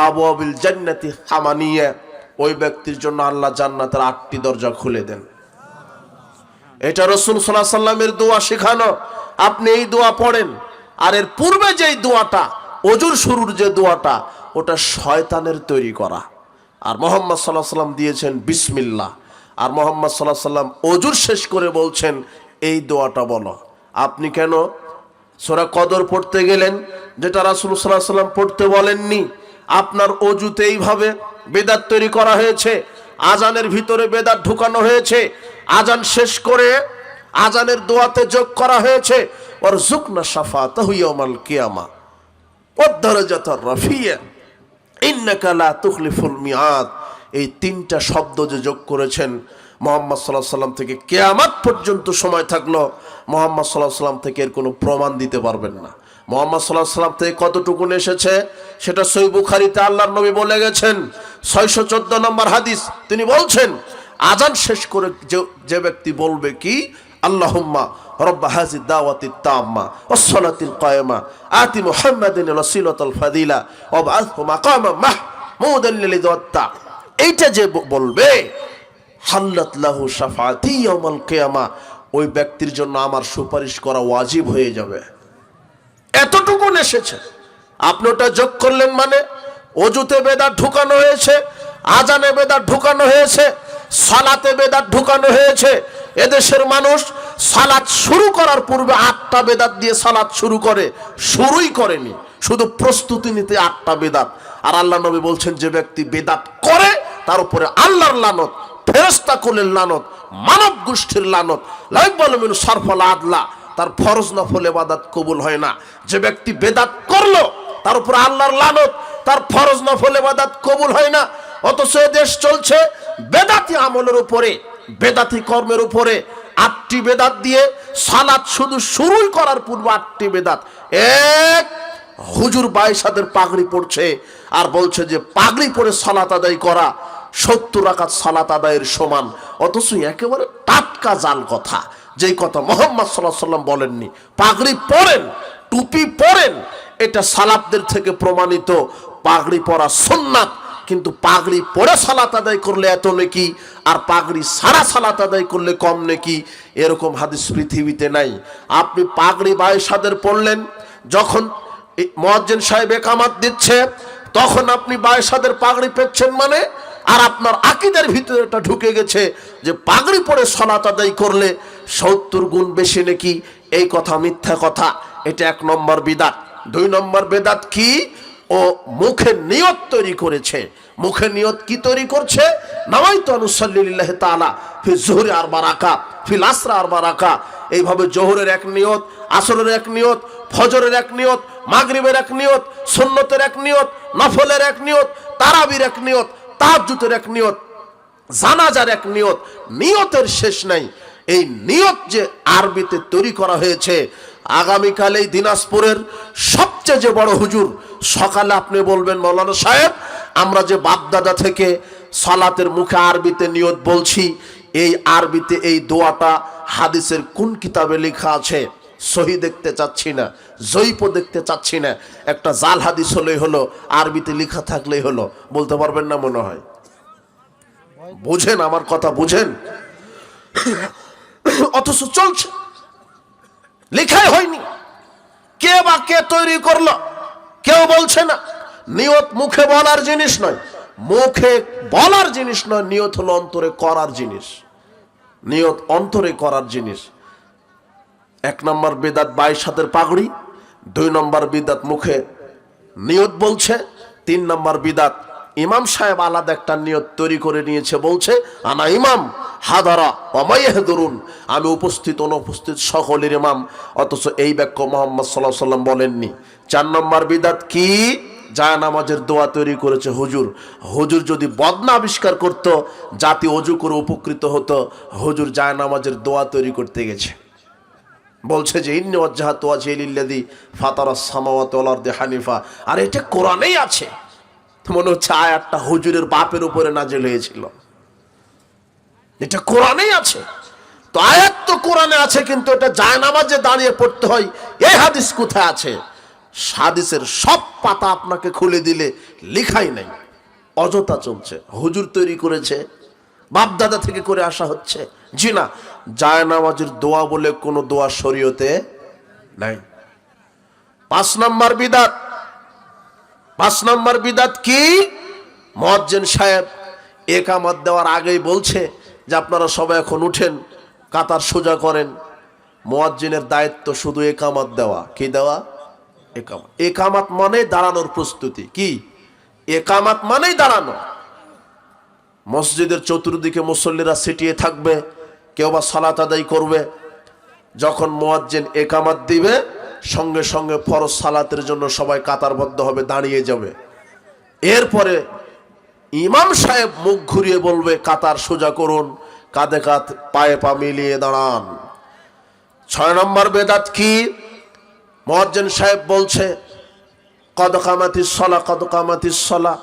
আবওয়াবিল জান্নাতি সামানিয়া, ওই ব্যক্তির জন্য আল্লাহ জান্নাতের 8টি দরজা খুলে দেন। এটা রাসূল সাল্লাল্লাহু আলাইহি ওয়াসাল্লামের দোয়া শেখানো। আপনি এই দোয়া পড়েন। আর এর পূর্বে যেই দোয়াটা, ওযুর শুরুর যে দোয়াটা, ওটা শয়তানের তৈরি করা। আর মুহাম্মদ সাল্লাল্লাহু আলাইহি ওয়াসাল্লাম দিয়েছেন বিসমিল্লাহ। আর মুহাম্মদ সাল্লাল্লাহু আলাইহি ওয়াসাল্লাম ওযুর শেষ করে বলছেন এই দোয়াটা বলো। আপনি কেন সূরা কদর পড়তে গেলেন, যেটা রাসূল সাল্লাল্লাহু আলাইহি ওয়াসাল্লাম পড়তে বলেননি? আপনার ওযুতে এইভাবে বেদাত তৈরি করা হয়েছে, আজানের ভিতরে বেদাত ঢুকানো হয়েছে। আজান শেষ করে আজানের দোয়াতে যোগ করা হয়েছে ওয়ারযুকনা শাফাতাহু ইয়াউমাল কিয়ামা ওয়াদ দারাজাতার রাফিয়া ইন্নাকা লা তুখলিফুল মিআদ। এই 3টা শব্দ যে যোগ করেছেন, মুহাম্মদ সাল্লাল্লাহু আলাইহি ওয়াসাল্লাম থেকে কিয়ামত পর্যন্ত সময় থাকলো মুহাম্মদ সাল্লাল্লাহু আলাইহি ওয়াসাল্লাম থেকে এর কোনো প্রমাণ দিতে পারবেন না। মুহাম্মদ সাল্লাল্লাহু আলাইহি ওয়াসাল্লাম থেকে কতটুকু এসেছে সেটা সহিহ বুখারীতে আল্লাহর নবী বলে গেছেন, 614 নম্বর হাদিস। তিনি বলছেন আজান শেষ করে যে ব্যক্তি বলবে কি আল্লাহুম্মা রাব্বা হাযিদ দাওয়াতিত তাম্মা ওয়াস সালাতিল কায়েমা আতি মুহাম্মাদিন ওয়াসিলাতাল ফাদিলা ওয়াবআথহু মাকামান মাহমুদান লিল্লাযী ওয়াত্তা। এইটা যে বলবে, হাল্লাত লাহু শাফাআতি ইয়াউমাল কিয়ামা, ওই ব্যক্তির জন্য আমার সুপারিশ করা ওয়াজিব হয়ে যাবে। এতটুকু এসেছে, আপনি ওটা যোগ করলেন মানে ওযুতে বেদাত ঢুকানো হয়েছে, আজানে বেদাত ঢুকানো হয়েছে, সালাতে বেদাত ঢুকানো হয়েছে। এদেশের মানুষ সালাত শুরু করার পূর্বে 8টা বেদাত দিয়ে সালাত শুরু করে, শুরুই করেনি, শুধু প্রস্তুতি নিতে 8টা বেদাত। আর আল্লাহ নবী বলছেন যে ব্যক্তি বেদাত করে তার উপরে আল্লাহর লানত, ফেরেশতা কুলের লানত, মানব গোষ্ঠীর লানত, লা ইয়াকবালু মিন সারফাল আদলা, তার ফরজ নফল ইবাদত কবুল হয় না। যে ব্যক্তি বেদাত করলো তার উপর আল্লাহর লানত, তার ফরজ নফল ইবাদত কবুল হয় না। অথচ দেশ চলছে বেদাতি আমলের উপরে, বেদাতি কর্মের উপরে। 8টি বেদাত দিয়ে সালাত শুধু শুরুই করার পূর্বে 8টি বেদাত। এক, হুজুর বাইশাদের পাগড়ি পড়ছে আর বলছে যে পাগড়ি পরে সালাত আদায় করা 70 রাকাত সালাত আদায়ের সমান। অথচ একেবারে টাটকা জাল কথা, যেই কথা মুহাম্মদ সাল্লাল্লাহু আলাইহি ওয়াসাল্লাম বলেননি। পাগড়ি পরেন, টুপি পরেন, এটা সালাফদের থেকে প্রমাণিত। পাগড়ি পরা সুন্নাত, কিন্তু পাগড়ি পরে সালাত আদায় করলে এত নেকি, আর পাগড়ি সারা সালাত আদায় করলে কম নেকি, এরকম হাদিস পৃথিবীতে নাই। আপনি পাগড়ি বাইশাদের পড়লেন, যখন মুয়াজ্জিন সাহেব ইকামত দিচ্ছে তখন আপনি বাইশাদের পাগড়ি পেচ্ছেন মানে, আর আপনার আকীদার ভিতরে এটা ঢুকে গেছে যে পাগড়ি পরে সালাত আদায় করলে 70 গুণ বেশি নাকি। এই কথা মিথ্যা কথা, এটা 1 নম্বর বিদআত। 2 নম্বর বিদআত কি? ও মুখে নিয়ত তৈরি করেছে। মুখে নিয়ত কি তৈরি করছে? নাওয়াইতু আনুসাল্লি লিল্লাহি তাআলা ফি যুহরি 4 রাকাত, ফিল আসর 4 রাকাত। এইভাবে জোহরের 1 নিয়ত, আসরের 1 নিয়ত, ফজরের 1 নিয়ত, মাগরিবের 1 নিয়ত, সুন্নতের 1 নিয়ত, নফলের 1 নিয়ত, তারাবির 1 নিয়ত, তাহাজ্জুদের 1 নিয়ত, জানাজার 1 নিয়ত। নিয়তের শেষ নাই। এই নিয়ত যে আরবিতে তৈরি করা হয়েছে, আগামীকাল এই দিনাজপুরের সবচেয়ে যে বড় হুজুর, সকালে আপনি বলবেন মাওলানা সাহেব আমরা যে বাপদাদা থেকে সালাতের মুখে আরবিতে নিয়ত বলছি, এই আরবিতে এই দোয়াটা হাদিসের কোন কিতাবে লেখা আছে? সহি দেখতে চাচ্ছি না, জয়ীফও দেখতে চাচ্ছি না, একটা জাল হাদিস হলেই হলো, আরবিতে লেখা থাকলেই হলো। বলতে পারবেন না মনে হয়? বুঝেন আমার কথা, বুঝেন? অথচ চলছে, লেখাই হয়নি। কে বা কে তৈরি করলো কেউ বলছে না। নিয়ত মুখে বলার জিনিস নয়, মুখে বলার জিনিস নয়, নিয়ত হলো অন্তরে করার জিনিস। নিয়ত অন্তরে করার জিনিস। 1 নম্বর বিদআত বাইশাদের পাগড়ি, 2 নম্বর বিদআত মুখে নিয়ত বলছে, 3 নম্বর বিদআত ইমাম সাহেব আলাদা একটা নিয়ত তৈরি করে নিয়েছে, বলছে আনা ইমাম হাদারা ওয়া মাইয়াহদুরুন, আমি উপস্থিত অনুপস্থিত সকলের ইমাম। অথচ এই বাক্য মুহাম্মদ সাল্লাল্লাহু আলাইহি ওয়াসাল্লাম বলেননি। 4 নম্বর বিদআত কি? জায়নামাজের দোয়া তৈরি করেছে হুজুর। হুজুর যদি বদনা আবিষ্কার করত, জাতি ওযু করে উপকৃত হতো। হুজুর জায়নামাজের দোয়া তৈরি করতে গেছে, বলছে যে ইন্নী ওয়াজজাহতু ওয়াজহি লিল্লাযী ফাতারাস সামাওয়াতি ওয়াল আরদি হানিফা। আর এটা কোরআনেই আছে। মনে হচ্ছে আয়াতটা হুজুরের বাপের উপরে নাজিল হয়েছিল। এটা কোরআনেই আছে। তো আয়াত তো কোরআনে আছে, কিন্তু এটা জায়নামাজে দাঁড়িয়ে পড়তে হয়, এই হাদিস কোথায় আছে? হাদিসের সব পাতা আপনাকে খুলে দিলে লেখাই নাই। অযথা চলছে। হুজুর তৈরি করেছে, বাপদাদা থেকে করে আসা হচ্ছে। জি না, জায়নামাজের দোয়া বলে কোনো দোয়া শরীয়তে নাই। 5 নম্বর বিদআত। 5 নম্বর বিদআত কি? মুয়াজ্জিন সাহেব ইকামত দেওয়ার আগেই বলছে যে আপনারা সবাই এখন উঠেন, কাতার সোজা করেন। মুয়াজ্জিনের দায়িত্ব শুধু ইকামত দেওয়া। কি দেওয়া? ইকামত। ইকামত মানে দাঁড়ানোর প্রস্তুতি। কি? ইকামত মানেই দাঁড়ানো। মসজিদের চতুর্দিকে মুসল্লিরা সিটিয়ে থাকবে, কেউ বা সালাত আদায় করবে। যখন মুয়াজ্জিন ইকামত দিবে, সঙ্গে সঙ্গে ফরজ সালাতের জন্য সবাই কাতারবদ্ধ হবে, দাঁড়িয়ে যাবে। এরপরে ইমাম সাহেব মুখ ঘুরিয়ে বলবে কাতার সোজা করুন, কাঁধে কাঁধ পায়ে পা মিলিয়ে দাঁড়ান। 6 নম্বর বেদাত কি? মুয়াজ্জিন সাহেব বলছে কদ কামাতিস সালাহ, কদ কামাতিস সালাহ,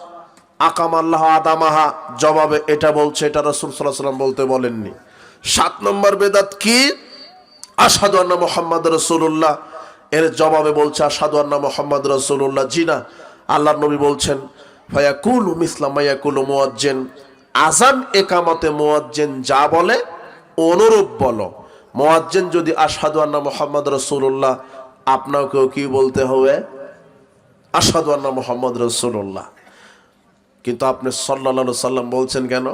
আকামাল্লাহ আদামাহা। জবাবে এটা বলছে, এটা রাসূল সাল্লাল্লাহু আলাইহি ওয়াসাল্লাম বলতে বলেননি। 7 নম্বর বেদাত কি? আশহাদু আন্না মুহাম্মাদুর রাসূলুল্লাহ, এর জবাবে বলছে আশহাদু আন্না মুহাম্মাদুর রাসূলুল্লাহ। জি না, আল্লাহর নবী বলছেন ফায়াকুলু মিসলা মা ইয়াকুলু মুয়াজ্জিন, আযান একামতে মুয়াজ্জিন যা বলে অনুরূপ বলো। মুয়াজ্জিন যদি আশহাদু আন্না মুহাম্মাদুর রাসূলুল্লাহ, আপনাকেও কি বলতে হবে? আশহাদু আন্না মুহাম্মাদুর রাসূলুল্লাহ। কিন্তু আপনি সাল্লাল্লাহু আলাইহি সাল্লাম বলছেন কেন?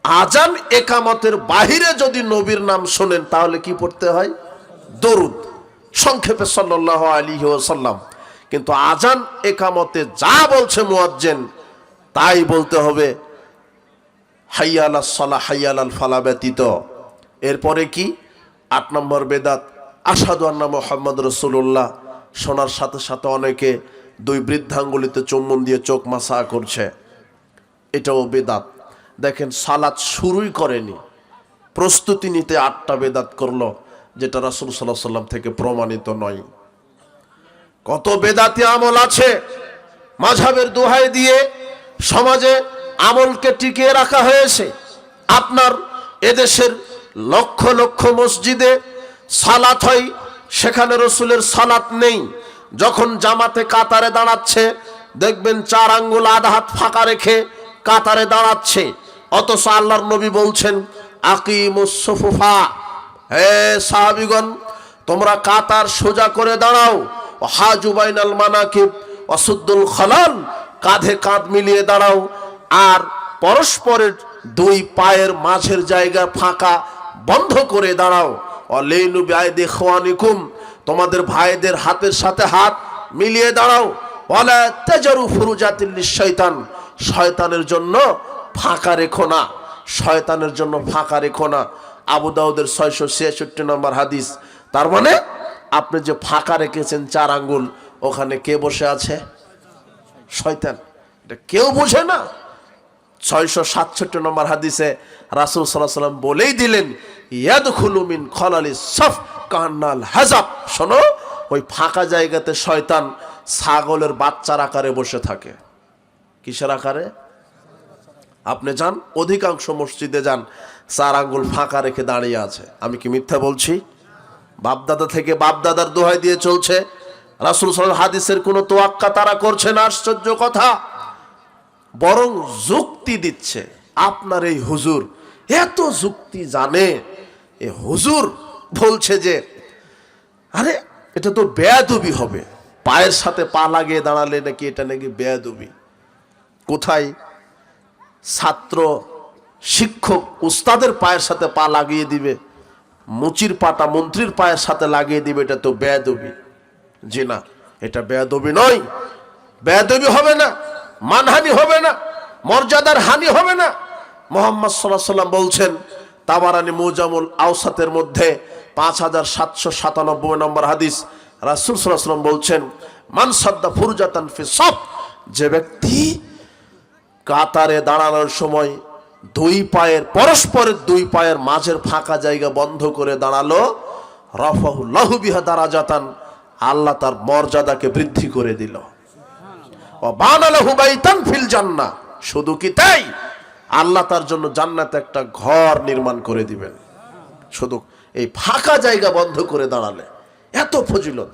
আজান একামতের বাহিরে যদি নবীর নাম শোনেন তাহলে কি পড়তে হয়? দরুদ, সংক্ষেপে সাল্লাল্লাহু আলাইহি ওয়াসাল্লাম। কিন্তু আজান একামতে যা বলছে মুয়াজ্জিন তাই বলতে হবে, হাইয়া আলাস সালাহ হাইয়া আলাল ফালাহ ব্যতীত। এরপরে কি? 8 নম্বর বেদাত, আশহাদু আন্না মুহাম্মাদুর রাসূলুল্লাহ শোনার সাথে সাথে অনেকে 2 বৃদ্ধাঙ্গুলিতে চুম্বন দিয়ে চোখ মাসা করছে, এটাও বেদাত। দেখেন, সালাত শুরুই করেনি, প্রস্তুতি নিতে 8টা বেদাত করলো, যেটা রাসূল সাল্লাল্লাহু আলাইহি সাল্লাম থেকে প্রমাণিত নয়। কত বেদাতি আমল আছে, মাযহাবের দোহাই দিয়ে সমাজে আমলকে টিকিয়ে রাখা হয়েছে। আপনার এদেশের লক্ষ লক্ষ মসজিদে সালাত হয়, সেখানে রসুলের সালাত নেই। যখন জামাতে কাতারে দাঁড়াচ্ছে দেখবেন 4 আঙ্গুল আধা হাত ফাঁকা রেখে কাতারে দাঁড়াচ্ছে, অথচ আল্লাহর নবী বলছেন আকিমুস সুফুফা, হে সাহাবীগণ তোমরা কাতার সোজা করে দাঁড়াও, হাজু বাইনাল মানাকিব ওয়াসুদ্দুল খালাল, কাঁধে কাঁধ মিলিয়ে দাঁড়াও, আর পরস্পরের 2 পায়ের মাঝের জায়গা ফাঁকা বন্ধ করে দাঁড়াও। ওয়ালাইনু বিআইদি ইখওয়ানিকুম, তোমাদের ভাইদের হাতের সাথে হাত মিলিয়ে দাঁড়াও। ওয়ালা তাজারু ফুরুজাতিল লিশাইতান, শয়তানের জন্য ফাঁকা রেখো না, শয়তানের জন্য ফাঁকা রেখো না। আবু দাউদের 666 নম্বর হাদিস। তার মানে আপনি যে ফাঁকা রেখেছেন 4 আঙ্গুল, ওখানে কে বসে আছে? শয়তান। এটা কেউ বোঝে না। 667 নম্বর হাদিসে রাসূল সাল্লাল্লাহু আলাইহি সাল্লাম বলেই দিলেন ইয়াদখুলু মিন খালালিস সাফ কান্নাল হাজাব। শোনো, ওই ফাঁকা জায়গাতে শয়তান ছাগলের বাচ্চার আকারে বসে থাকে। কিসের আকারে? আপনি যান, অধিকাংশ মসজিদে যান, 4 আঙ্গুল ফাঁকা রেখে দাঁড়িয়ে আছে। আমি কি মিথ্যা বলছি? বাপদাদা থেকে বাপদাদার দোহাই দিয়ে চলছে, রাসূল সাল্লাল্লাহু আলাইহি ওয়াসাল্লাম হাদিসের কোনো তোয়াক্কা তারা করছে না। আশ্চর্য কথা, বরং যুক্তি দিচ্ছে। আপনার এই হুজুর এত যুক্তি জানে, এ হুজুর বলছে যে আরে এটা তো বেয়াদবি হবে, পায়ের সাথে পা লাগিয়ে দাঁড়ালে নাকি এটা নাকি বেয়াদবি। কোথায়? ছাত্র শিক্ষক উস্তাদের পায়ের সাথে পা লাগিয়ে দিবে, মুচির পাটা মন্ত্রীর পায়ের সাথে লাগিয়ে দিবে, এটা তো বেয়াদবি। জি না, এটা বেয়াদবি নয়, বেয়াদবি হবে না, মানহানি হবে না, মর্যাদার হানি হবে না। মুহাম্মদ সাল্লাল্লাহু আলাইহি ওয়াসাল্লাম বলছেন, তাবারানী মুজামুল আওসাতের মধ্যে 5797 নম্বর হাদিস, রাসূল সাল্লাল্লাহু আলাইহি ওয়াসাল্লাম বলছেন মান সাদ্দা ফুরজাতান ফি সাফ, যে ব্যক্তি কাতারে দাঁড়ানোর সময় 2 পায়ের পরস্পরের 2 পায়ের মাঝের ফাঁকা জায়গা বন্ধ করে দাঁড়ালো, রাফাহুল্লাহু বিহা দারাজাতান, আল্লাহ তার মর্যাদাকে বৃদ্ধি করে দিল। ওয়া বানালাহু বাইতান ফিল জান্নাহ, শুধু কি তাই, আল্লাহ তার জন্য জান্নাতে একটা ঘর নির্মাণ করে দিবেন, শুধু এই ফাঁকা জায়গা বন্ধ করে দাঁড়ালে। এত ফজিলত।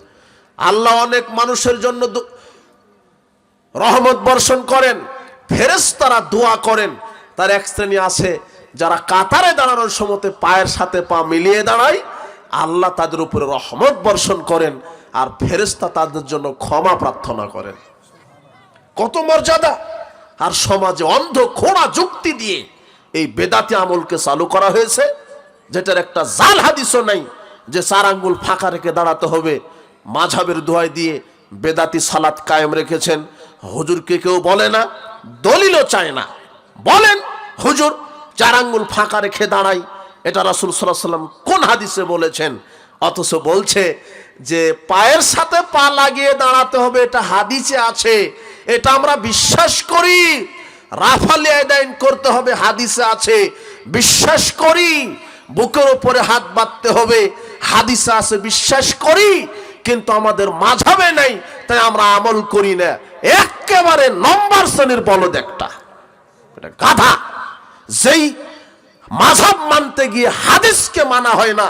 আল্লাহ অনেক মানুষের জন্য রহমত বর্ষণ করেন, ফেরেশতারা দোয়া করেন। তার এক শ্রেণী আছে যারা কাতারে দাঁড়ানোর সময় পায়ের সাথে পা মিলিয়ে দাঁড়ায়, আল্লাহ তাদের উপরে রহমত বর্ষণ করেন, আর ফেরেশতা তাদের জন্য ক্ষমা প্রার্থনা করেন। কত মর্যাদা! আর সমাজে অন্ধ খোঁড়া যুক্তি দিয়ে এই বেদাতি আমলকে চালু করা হয়েছে, যেটার একটা জাল হাদিসও নাই যে 4 আঙ্গুল ফাঁকা রেখে দাঁড়াতে হবে। মাযহাবের দোহাই দিয়ে বেদাতি সালাত কায়েম রেখেছেন। হুজুরকে কেউ বলে না, দলিলও চায় না। বলেন হুজুর 4 আঙ্গুল ফাঁকা রেখে দাঁড়াই, এটা রাসূল সাল্লাল্লাহু আলাইহি ওয়াসাল্লাম কোন হাদিসে বলেছেন? অথচ বলছে যে পায়ের সাথে পা লাগিয়ে দাঁড়াতে হবে, এটা হাদিসে আছে, এটা আমরা বিশ্বাস করি। রাফাল ইয়াদাইন করতে হবে, হাদিসে আছে, বিশ্বাস করি। বুকের উপরে হাত বাঁধতে হবে, হাদিসে আছে, বিশ্বাস করি। কিন্তু আমাদের মাযহাবে নাই, তাই আমরা আমল করি না। একেবারে নম্বর শ্রেণীর বলদ একটা, এটা গাধা। যেই মাযহাব মানতে গিয়ে হাদিসকে মানা হয় না,